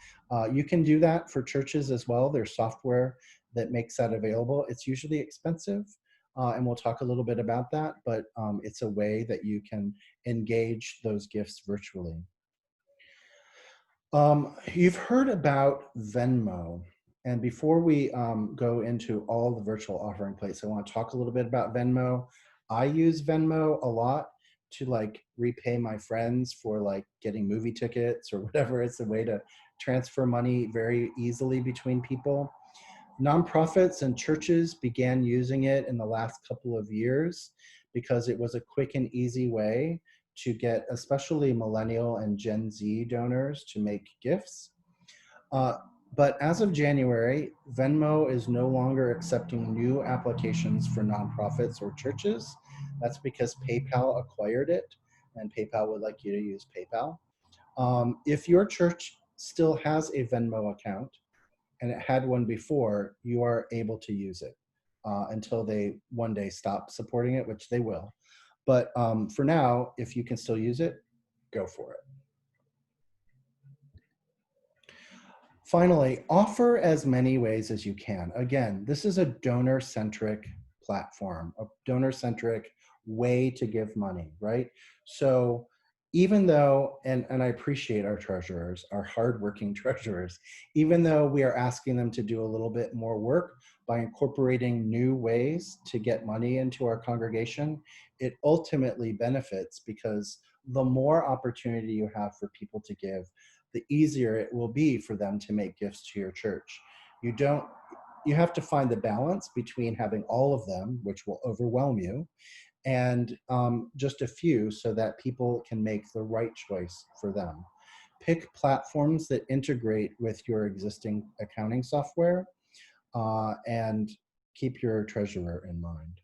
You can do that for churches as well. There's software that makes that available. It's usually expensive, and we'll talk a little bit about that, but it's a way that you can engage those gifts virtually. You've heard about Venmo. And before we go into all the virtual offering plates, I want to talk a little bit about Venmo. I use Venmo a lot to like repay my friends for like getting movie tickets or whatever. It's a way to transfer money very easily between people. Nonprofits and churches began using it in the last couple of years because it was a quick and easy way to get especially millennial and Gen Z donors to make gifts. But as of January, Venmo is no longer accepting new applications for nonprofits or churches. That's because PayPal acquired it, and PayPal would like you to use PayPal. If your church still has a Venmo account, and it had one before, you are able to use it until they one day stop supporting it, which they will. But for now, if you can still use it, go for it. Finally, offer as many ways as you can. Again, this is a donor-centric platform, a donor-centric way to give money, right? So even though, and I appreciate our treasurers, our hardworking treasurers, even though we are asking them to do a little bit more work by incorporating new ways to get money into our congregation, it ultimately benefits, because the more opportunity you have for people to give, the easier it will be for them to make gifts to your church. You have to find the balance between having all of them, which will overwhelm you, and just a few, so that people can make the right choice for them. Pick platforms that integrate with your existing accounting software, and keep your treasurer in mind.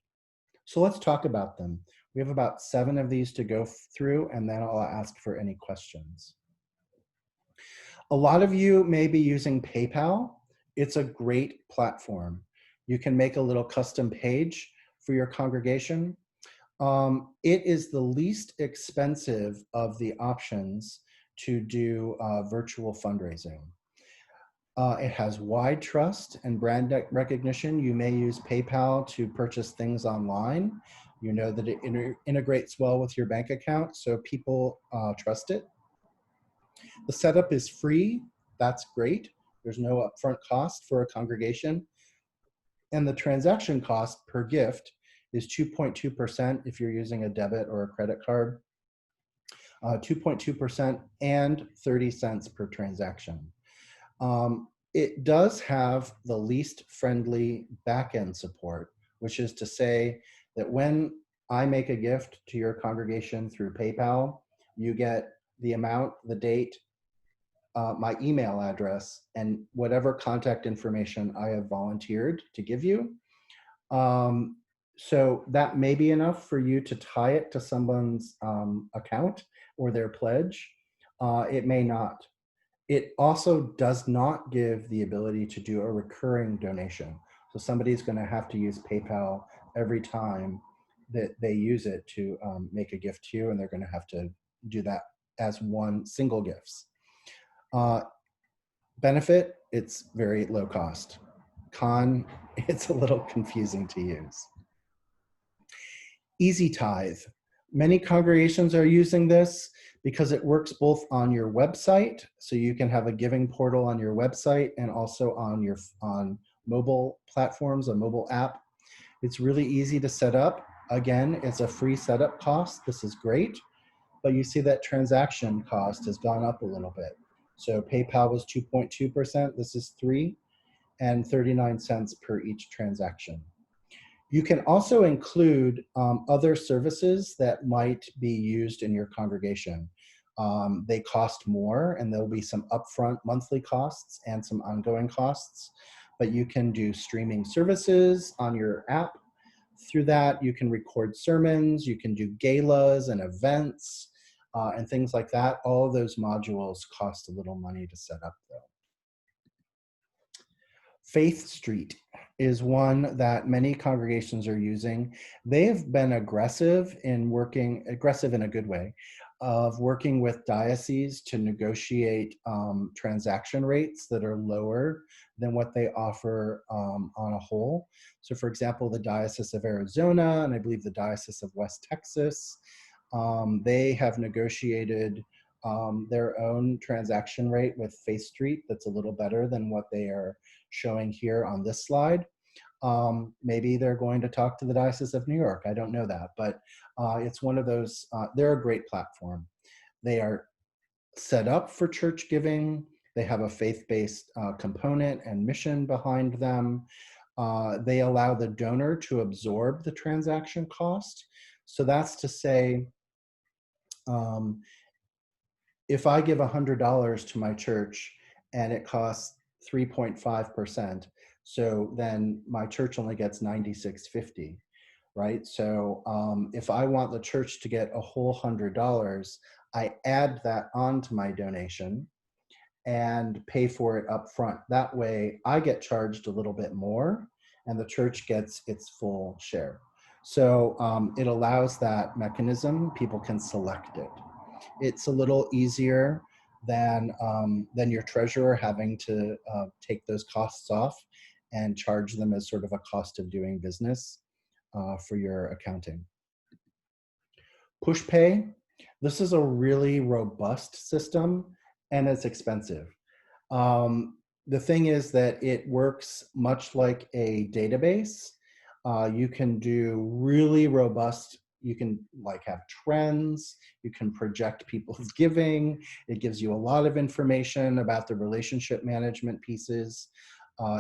So let's talk about them. We have about 7 of these to go through, and then I'll ask for any questions. A lot of you may be using PayPal. It's a great platform. You can make a little custom page for your congregation. It is the least expensive of the options to do virtual fundraising. It has wide trust and brand recognition. You may use PayPal to purchase things online. You know that it integrates well with your bank account, so people trust it. The setup is free. That's great. There's no upfront cost for a congregation. And the transaction cost per gift is 2.2% if you're using a debit or a credit card, 2.2% and 30 cents per transaction. It does have the least friendly backend support, which is to say that when I make a gift to your congregation through PayPal, you get the amount, the date, my email address, and whatever contact information I have volunteered to give you. So that may be enough for you to tie it to someone's account or their pledge. It may not. It also does not give the ability to do a recurring donation. So somebody's going to have to use PayPal every time that they use it to make a gift to you, and they're going to have to do that as one single gifts. Benefit, it's very low cost. Con, it's a little confusing to use. Easy Tithe. Many congregations are using this because it works both on your website, so you can have a giving portal on your website, and also on mobile platforms, a mobile app. It's really easy to set up. Again, it's a free setup cost. This is great, but you see that transaction cost has gone up a little bit. So PayPal was 2.2%, this is 3, and 39 cents per each transaction. You can also include other services that might be used in your congregation. They cost more, and there'll be some upfront monthly costs and some ongoing costs, but you can do streaming services on your app. Through that, you can record sermons, you can do galas and events, and things like that. All of those modules cost a little money to set up, though. Faith Street is one that many congregations are using. They have been aggressive in a good way, of working with dioceses to negotiate transaction rates that are lower than what they offer on a whole. So for example, the Diocese of Arizona, and I believe the Diocese of West Texas, they have negotiated their own transaction rate with Faith Street that's a little better than what they are showing here on this slide. Maybe they're going to talk to the Diocese of New York. I don't know that, but it's one of those, they're a great platform. They are set up for church giving. They have a faith-based component and mission behind them. They allow the donor to absorb the transaction cost. So that's to say, if I give $100 to my church and it costs 3.5%, so then my church only gets $96.50, right? So if I want the church to get a whole $100, I add that onto my donation and pay for it up front. That way I get charged a little bit more and the church gets its full share. So it allows that mechanism. People can select it. It's a little easier than your treasurer having to take those costs off and charge them as sort of a cost of doing business. for your accounting. PushPay, this is a really robust system and it's expensive. The thing is that it works much like a database. You can do really robust, you can like have trends, you can project people's giving. It gives you a lot of information about the relationship management pieces.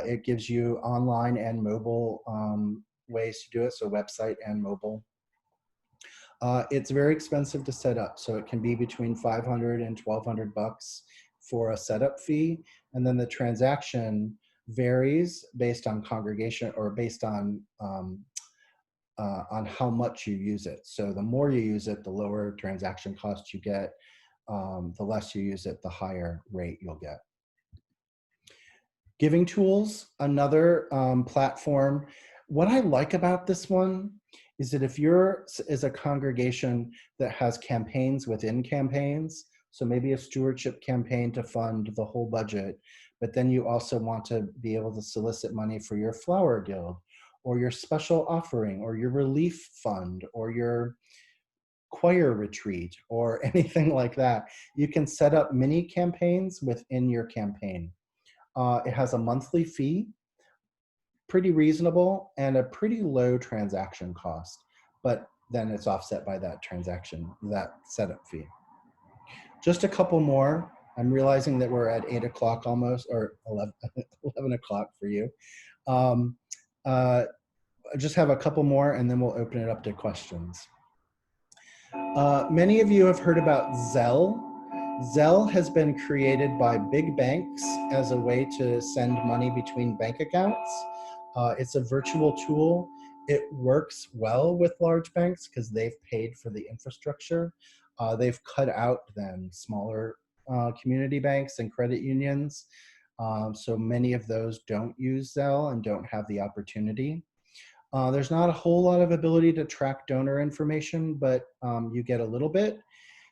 It gives you online and mobile ways to do it, so website and mobile. It's very expensive to set up, so it can be between $500 and $1,200 for a setup fee, and then the transaction varies based on congregation or based on how much you use it. So the more you use it, the lower transaction cost you get. The less you use it, the higher rate you'll get. Giving Tools, another platform. What I like about this one is that if you're as a congregation that has campaigns within campaigns, so maybe a stewardship campaign to fund the whole budget, but then you also want to be able to solicit money for your flower guild or your special offering or your relief fund or your choir retreat or anything like that, you can set up mini campaigns within your campaign. It has a monthly fee, pretty reasonable, and a pretty low transaction cost, but then it's offset by that setup fee. Just a couple more. I'm realizing that we're at 8 o'clock almost, or 11 o'clock for you. I just have a couple more and then we'll open it up to questions. Many of you have heard about Zelle. Zelle has been created by big banks as a way to send money between bank accounts. It's a virtual tool. It works well with large banks because they've paid for the infrastructure. They've cut out then smaller community banks and credit unions. So many of those don't use Zelle and don't have the opportunity. There's not a whole lot of ability to track donor information, but you get a little bit.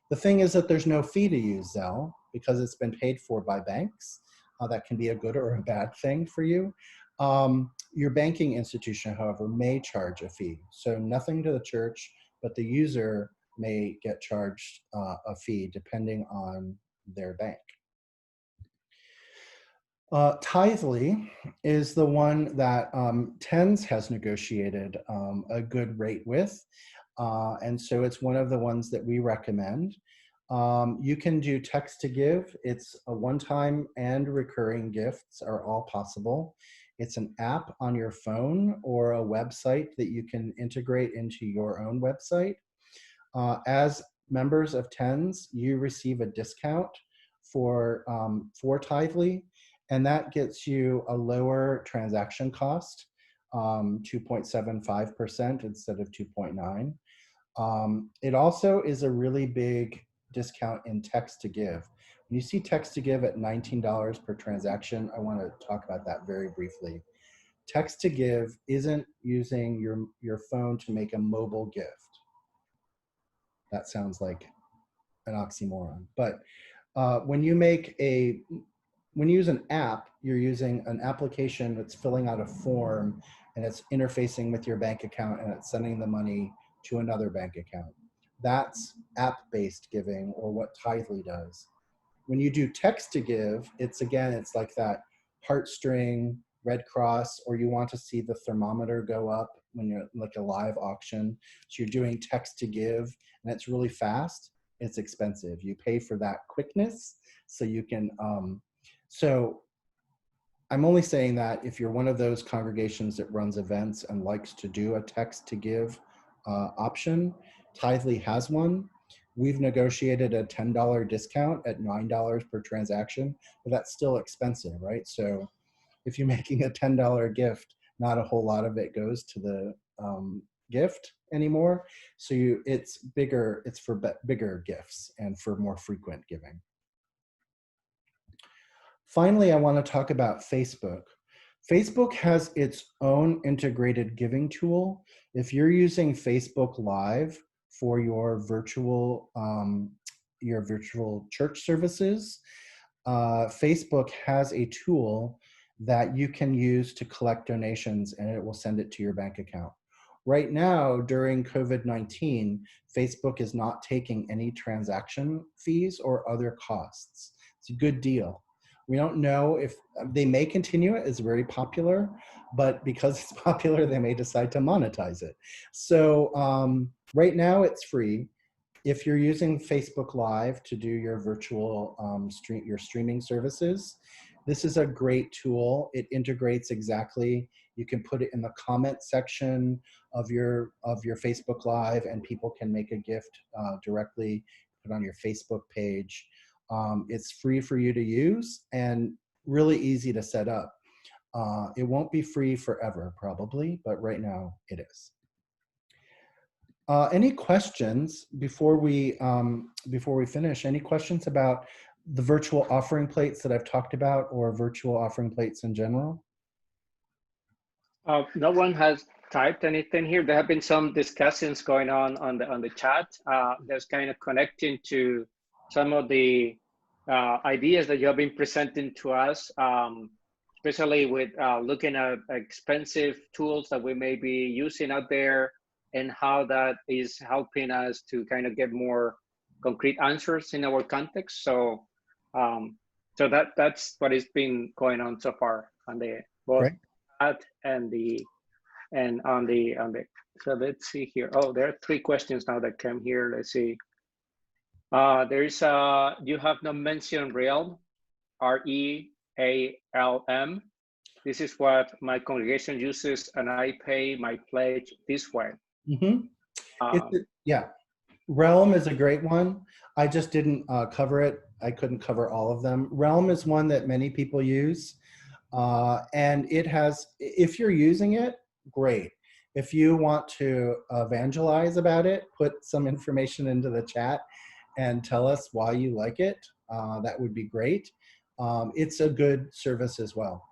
The thing is that there's no fee to use Zelle because it's been paid for by banks. That can be a good or a bad thing for you. Your banking institution, however, may charge a fee. So nothing to the church, but the user may get charged a fee depending on their bank. Tithely is the one that TENS has negotiated a good rate with. And so it's one of the ones that we recommend. You can do text to give. It's a one-time and recurring gifts are all possible. It's an app on your phone or a website that you can integrate into your own website. As members of TENS, you receive a discount for Tithely, and that gets you a lower transaction cost, 2.75% instead of 2.9. It also is a really big discount in text to give. When you see text to give at $19 per transaction, I want to talk about that very briefly. Text to give isn't using your phone to make a mobile gift. That sounds like an oxymoron. But when you use an app, you're using an application that's filling out a form and it's interfacing with your bank account and it's sending the money to another bank account. That's app-based giving, or what Tithely does. When you do text to give, it's like that heartstring, Red Cross, or you want to see the thermometer go up when you're like a live auction. So you're doing text to give and it's really fast. It's expensive. You pay for that quickness so you can, so I'm only saying that if you're one of those congregations that runs events and likes to do a text to give option, Tithely has one. We've negotiated a $10 discount at $9 per transaction, but that's still expensive, right? So if you're making a $10 gift, not a whole lot of it goes to the gift anymore. So it's bigger, it's for bigger gifts and for more frequent giving. Finally, I want to talk about Facebook. Facebook has its own integrated giving tool. If you're using Facebook Live for your virtual church services, Facebook has a tool that you can use to collect donations and it will send it to your bank account. Right now, during COVID-19, Facebook is not taking any transaction fees or other costs. It's a good deal. We don't know if they may continue it. It's very popular, but because it's popular, they may decide to monetize it. So right now it's free. If you're using Facebook Live to do your virtual your streaming services, this is a great tool. It integrates exactly. You can put it in the comment section of your Facebook Live, and people can make a gift directly, put on your Facebook page. It's free for you to use and really easy to set up. It won't be free forever, probably, but right now it is. Any questions before we finish? Any questions about the virtual offering plates that I've talked about, or virtual offering plates in general? No one has typed anything here. There have been some discussions going on the chat. That's kind of connecting to some of the ideas that you have been presenting to us, especially with looking at expensive tools that we may be using out there, and how that is helping us to kind of get more concrete answers in our context. So, so that's what has been going on so far on the both Right. chat and on the. So let's see here. Oh, there are 3 questions now that came here. Let's see. There's you have not mentioned Realm, REALM. This is what my congregation uses, and I pay my pledge this way. Yeah, Realm is a great one. I just didn't cover it. I couldn't cover all of them. Realm is one that many people use, and it has, if you're using it, great. If you want to evangelize about it, put some information into the chat and tell us why you like it. That would be great. It's a good service as well.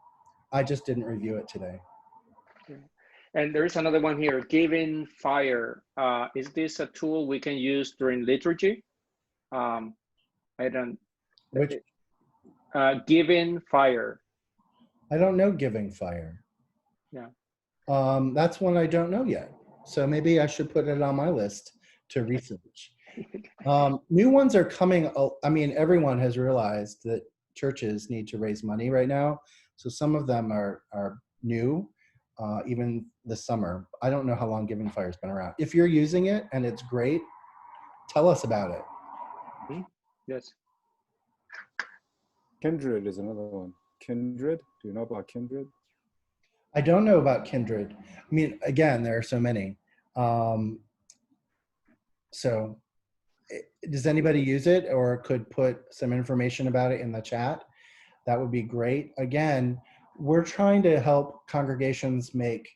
I just didn't review it today. And there's another one here, Giving Fire. Is this a tool we can use during liturgy? I don't. Which? Giving Fire. I don't know Giving Fire. Yeah. That's one I don't know yet. So maybe I should put it on my list to research. New ones are coming. I mean, everyone has realized that churches need to raise money right now. So some of them are new, even this summer. I don't know how long Giving Fire has been around. If you're using it and it's great, tell us about it. Mm-hmm. Yes. Kindred is another one. Kindred, do you know about Kindred? I don't know about Kindred. I mean, again, there are so many. So does anybody use it or could put some information about it in the chat? That would be great. Again, we're trying to help congregations make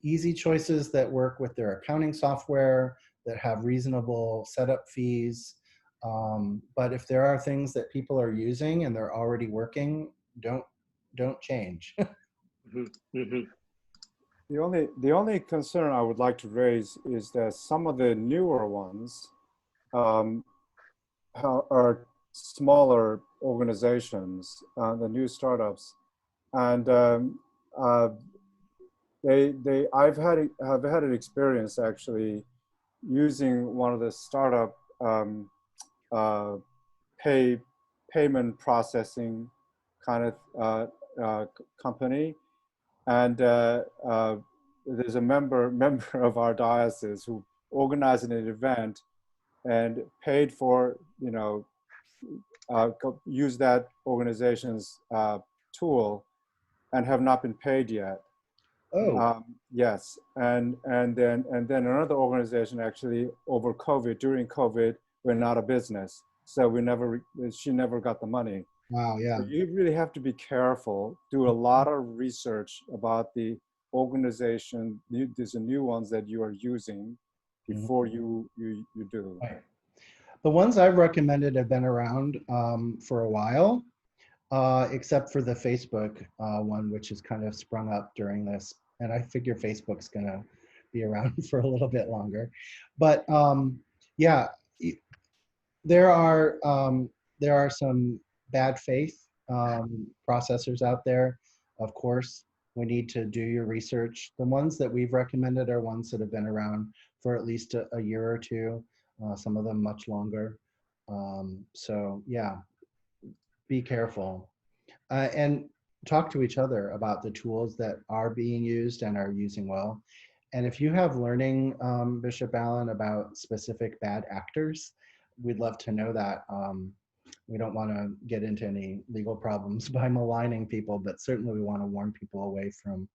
easy choices that work with their accounting software, that have reasonable setup fees. But if there are things that people are using and they're already working, don't change. Mm-hmm. Mm-hmm. The only concern I would like to raise is that some of the newer ones are smaller organizations, the new startups, and I've had an experience actually using one of the startup payment processing kind of company, and there's a member of our diocese who organized an event and paid for, use that organization's tool, and have not been paid yet. Oh. Yes, and then another organization actually during COVID went out of business, so she never got the money. Wow, yeah. So you really have to be careful, do a lot of research about the organization, these are new ones that you are using before you do. Right. The ones I've recommended have been around for a while, except for the Facebook one, which has kind of sprung up during this. And I figure Facebook's gonna be around for a little bit longer. But yeah, there are some bad faith processors out there, of course. We need to do your research. The ones that we've recommended are ones that have been around for at least a year or two, some of them much longer. So yeah, be careful. And talk to each other about the tools that are being used and are using well. And if you have learning, Bishop Allen, about specific bad actors, we'd love to know that. We don't want to get into any legal problems by maligning people, but certainly we want to warn people away from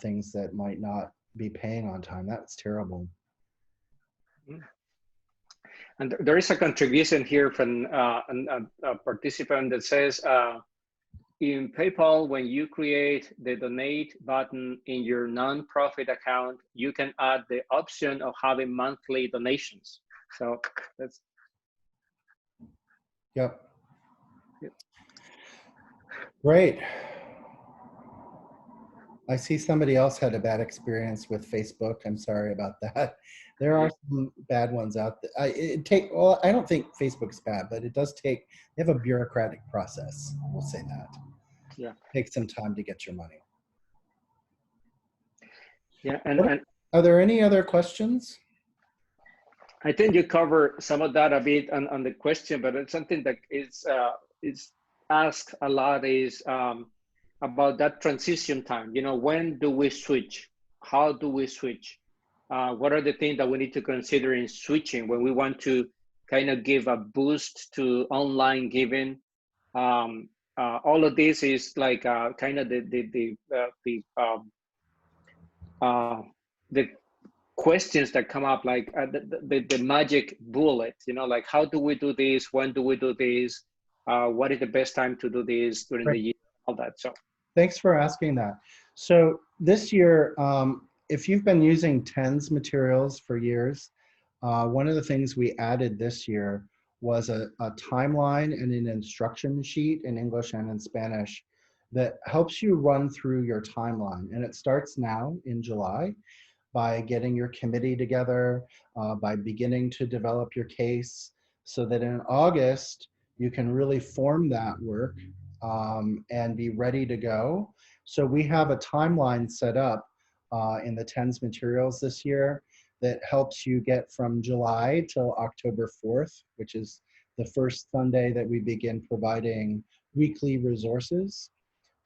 things that might not be paying on time. That's terrible. And there is a contribution here from a participant that says, in PayPal, when you create the donate button in your nonprofit account, you can add the option of having monthly donations. So that's. Yep. Great. I see somebody else had a bad experience with Facebook. I'm sorry about that. There are some bad ones out there. Well, I don't think Facebook's bad, but it does take, they have a bureaucratic process. We'll say that. Yeah. Take some time to get your money. Yeah, and are there any other questions? I think you covered some of that a bit on the question, but it's something that is asked a lot is about that transition time. You know, when do we switch? How do we switch? What are the things that we need to consider in switching when we want to kind of give a boost to online giving? All of this is like kind of the questions that come up, like the magic bullet, you know, like how do we do this? When do we do this? What is the best time to do this during the year? All that. So thanks for asking that. So this year, if you've been using TENS materials for years, one of the things we added this year was a timeline and an instruction sheet in English and in Spanish that helps you run through your timeline. And it starts now in July by getting your committee together, by beginning to develop your case, so that in August, you can really form that work and be ready to go. So we have a timeline set up in the TENS materials this year that helps you get from July till October 4th, which is the first Sunday that we begin providing weekly resources.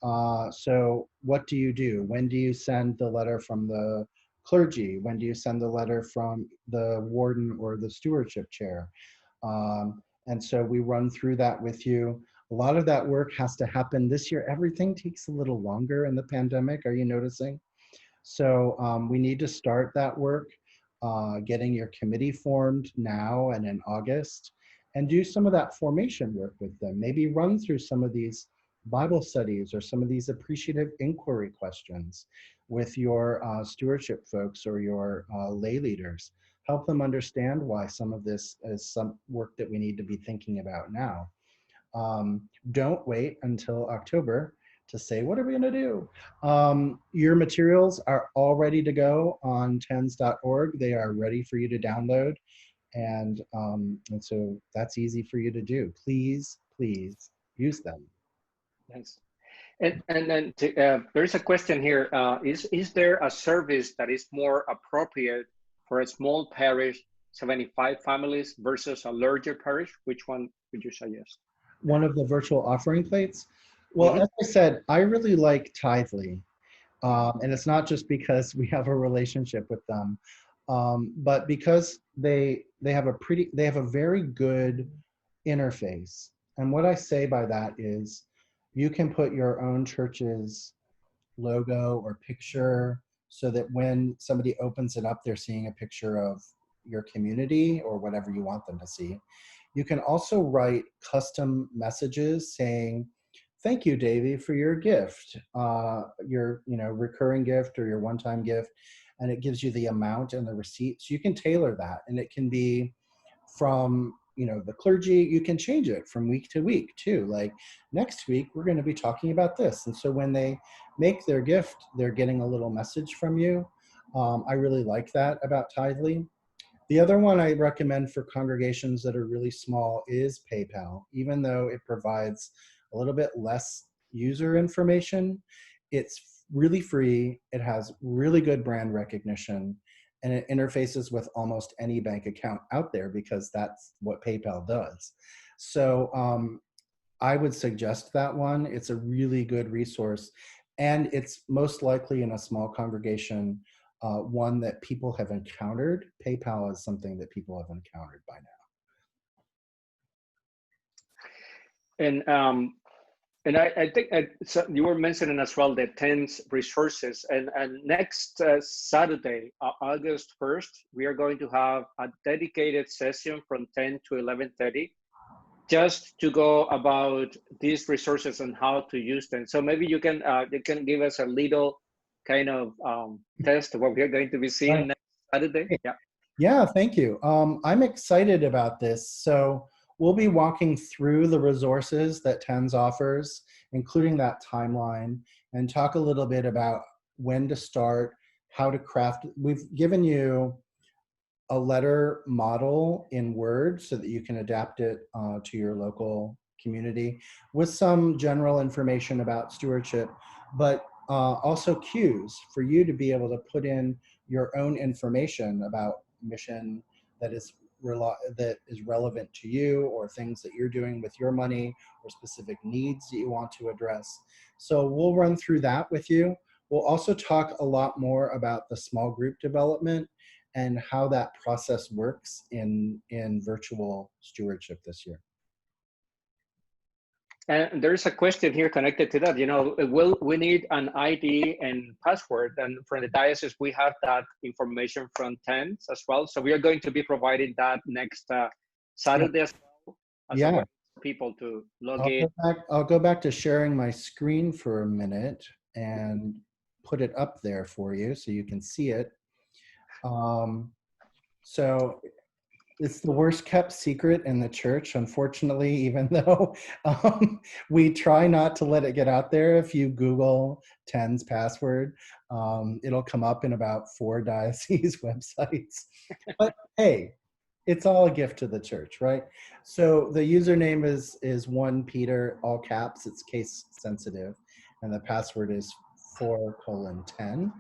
So what do you do? When do you send the letter from the clergy? When do you send the letter from the warden or the stewardship chair? And so we run through that with you. A lot of that work has to happen this year. Everything takes a little longer in the pandemic. Are you noticing? So we need to start that work, getting your committee formed now and in August, and do some of that formation work with them. Maybe run through some of these Bible studies or some of these appreciative inquiry questions with your stewardship folks or your lay leaders. Help them understand why some of this is some work that we need to be thinking about now. Don't wait until October to say, what are we going to do? Your materials are all ready to go on tens.org. They are ready for you to download. And so that's easy for you to do. Please, please use them. Thanks. And then there's a question here. Is there a service that is more appropriate for a small parish, 75 families, versus a larger parish? Which one would you suggest? One of the virtual offering plates? Well, as I said, I really like Tithely. And it's not just because we have a relationship with them, but because they have a very good interface. And what I say by that is you can put your own church's logo or picture so that when somebody opens it up, they're seeing a picture of your community or whatever you want them to see. You can also write custom messages saying, thank you, Davey, for your gift, your recurring gift or your one-time gift, and it gives you the amount and the receipt. So you can tailor that, and it can be from the clergy. You can change it from week to week too. Like next week, we're going to be talking about this, and so when they make their gift, they're getting a little message from you. I really like that about Tithely. The other one I recommend for congregations that are really small is PayPal. Even though it provides a little bit less user information, it's really free, it has really good brand recognition, and it interfaces with almost any bank account out there because that's what PayPal does. So I would suggest that one. It's a really good resource, and it's most likely in a small congregation, one that people have encountered. PayPal is something that people have encountered by now. And I think so you were mentioning as well the 10 resources, and next Saturday, August 1st, we are going to have a dedicated session from 10 to 11:30, just to go about these resources and how to use them. So maybe you can give us a little kind of test of what we are going to be seeing next Saturday. Yeah. Yeah, thank you. I'm excited about this. So we'll be walking through the resources that TENS offers, including that timeline, and talk a little bit about when to start, how to craft. We've given you a letter model in Word so that you can adapt it to your local community with some general information about stewardship, but also cues for you to be able to put in your own information about mission that is relevant to you, or things that you're doing with your money, or specific needs that you want to address. So we'll run through that with you. We'll also talk a lot more about the small group development and how that process works in virtual stewardship this year. And there's a question here connected to that. You know, will we need an ID and password? And from the diocese, we have that information from TENS as well. So we are going to be providing that next Saturday as well, as a way for people to log in. I'll go back to sharing my screen for a minute and put it up there for you so you can see it. So it's the worst kept secret in the church, unfortunately, even though we try not to let it get out there. If you Google TENS password, it'll come up in about 4 diocese websites. But hey, it's all a gift to the church, right? So the username is 1 Peter, all caps, it's case sensitive, and the password is 4:10.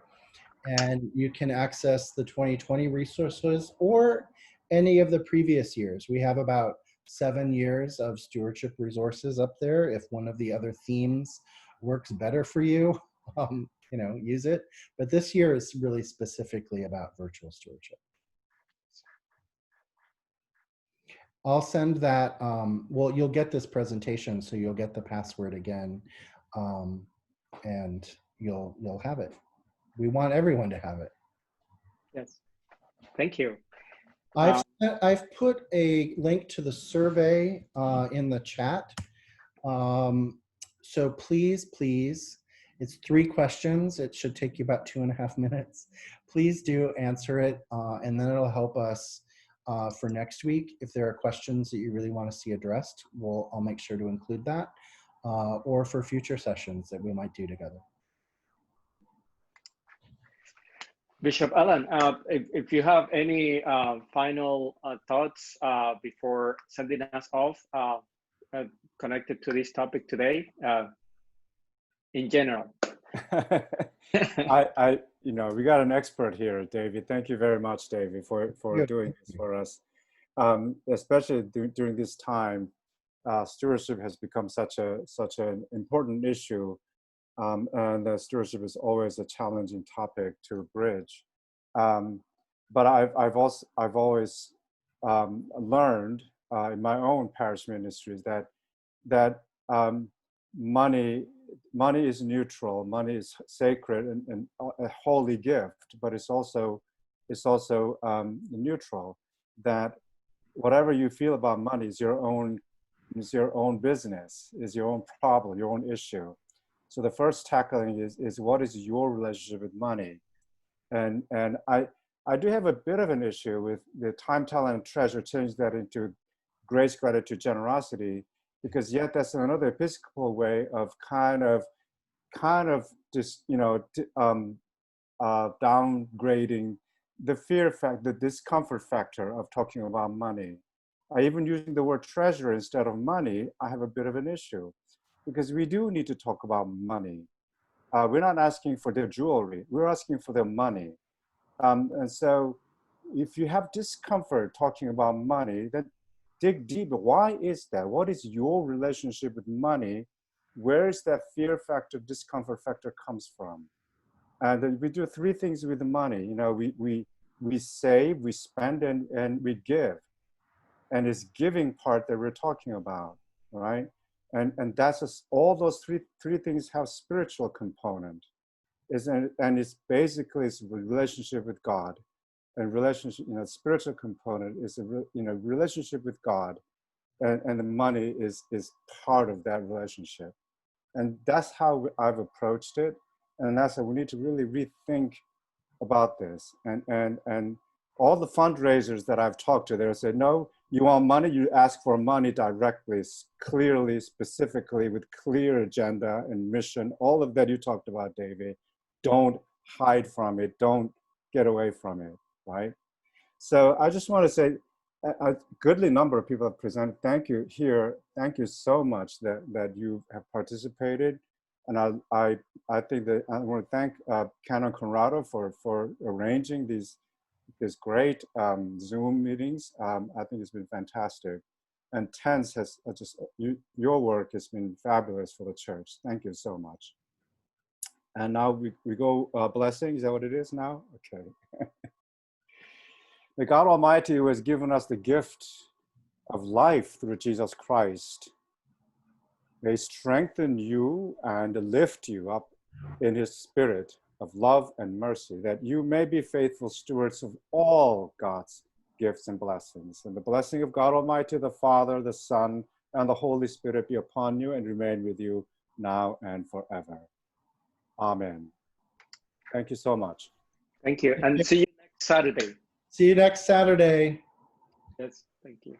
And you can access the 2020 resources or any of the previous years. We have about 7 years of stewardship resources up there. If one of the other themes works better for you, you know, use it. But this year is really specifically about virtual stewardship. I'll send that, well, you'll get this presentation, so you'll get the password again, and you'll have it. We want everyone to have it. Yes, thank you. I've put a link to the survey in the chat. So please, it's 3 questions. It should take you about 2.5 minutes. Please do answer it, and then it'll help us for next week. If there are questions that you really want to see addressed, I'll make sure to include that, or for future sessions that we might do together. Bishop Alan, if you have any final thoughts before sending us off, connected to this topic today, in general. You know, we got an expert here, Davey. Thank you very much, Davey, for doing this for us. Especially during this time, stewardship has become such an important issue. And stewardship is always a challenging topic to bridge. But I've always learned in my own parish ministries that money is neutral, money is sacred and a holy gift, but it's also neutral. That whatever you feel about money is your own business, is your own problem, your own issue. So the first tackling is what is your relationship with money? And I do have a bit of an issue with the time, talent, and treasure, change that into grace, gratitude, generosity, because yet that's another Episcopal way of kind of just, you know, downgrading the fear factor, the discomfort factor of talking about money. Even using the word treasure instead of money, I have a bit of an issue. Because we do need to talk about money. We're not asking for their jewelry. We're asking for their money. And so if you have discomfort talking about money, then dig deep. Why is that? What is your relationship with money? Where is that fear factor, discomfort factor comes from? And we do three things with the money. You know, we save, we spend, and we give. And it's giving part that we're talking about, right? And that's just, all those three things have spiritual component. And it's basically it's a relationship with God. And relationship, you know, spiritual component is a relationship with God, and the money is part of that relationship. And that's how I've approached it. And that's how we need to really rethink about this. And all the fundraisers that I've talked to, they say, no, you want money, you ask for money directly, clearly, specifically, with clear agenda and mission. All of that you talked about, Davey. Don't hide from it. Don't get away from it, right? So I just want to say a goodly number of people have presented. Thank you here. Thank you so much that you have participated. And I think that I want to thank Canon Conrado for arranging these great Zoom meetings. I think it's been fantastic. And TENS has your work has been fabulous for the church. Thank you so much. And now we go blessing. Is that what it is now? Okay. May God Almighty, who has given us the gift of life through Jesus Christ, may strengthen you and lift you up in his spirit of love and mercy, that you may be faithful stewards of all God's gifts and blessings. And the blessing of God Almighty, the Father, the Son, and the Holy Spirit be upon you and remain with you now and forever. Amen. Thank you so much. Thank you. And see you next Saturday. See you next Saturday. Yes, thank you.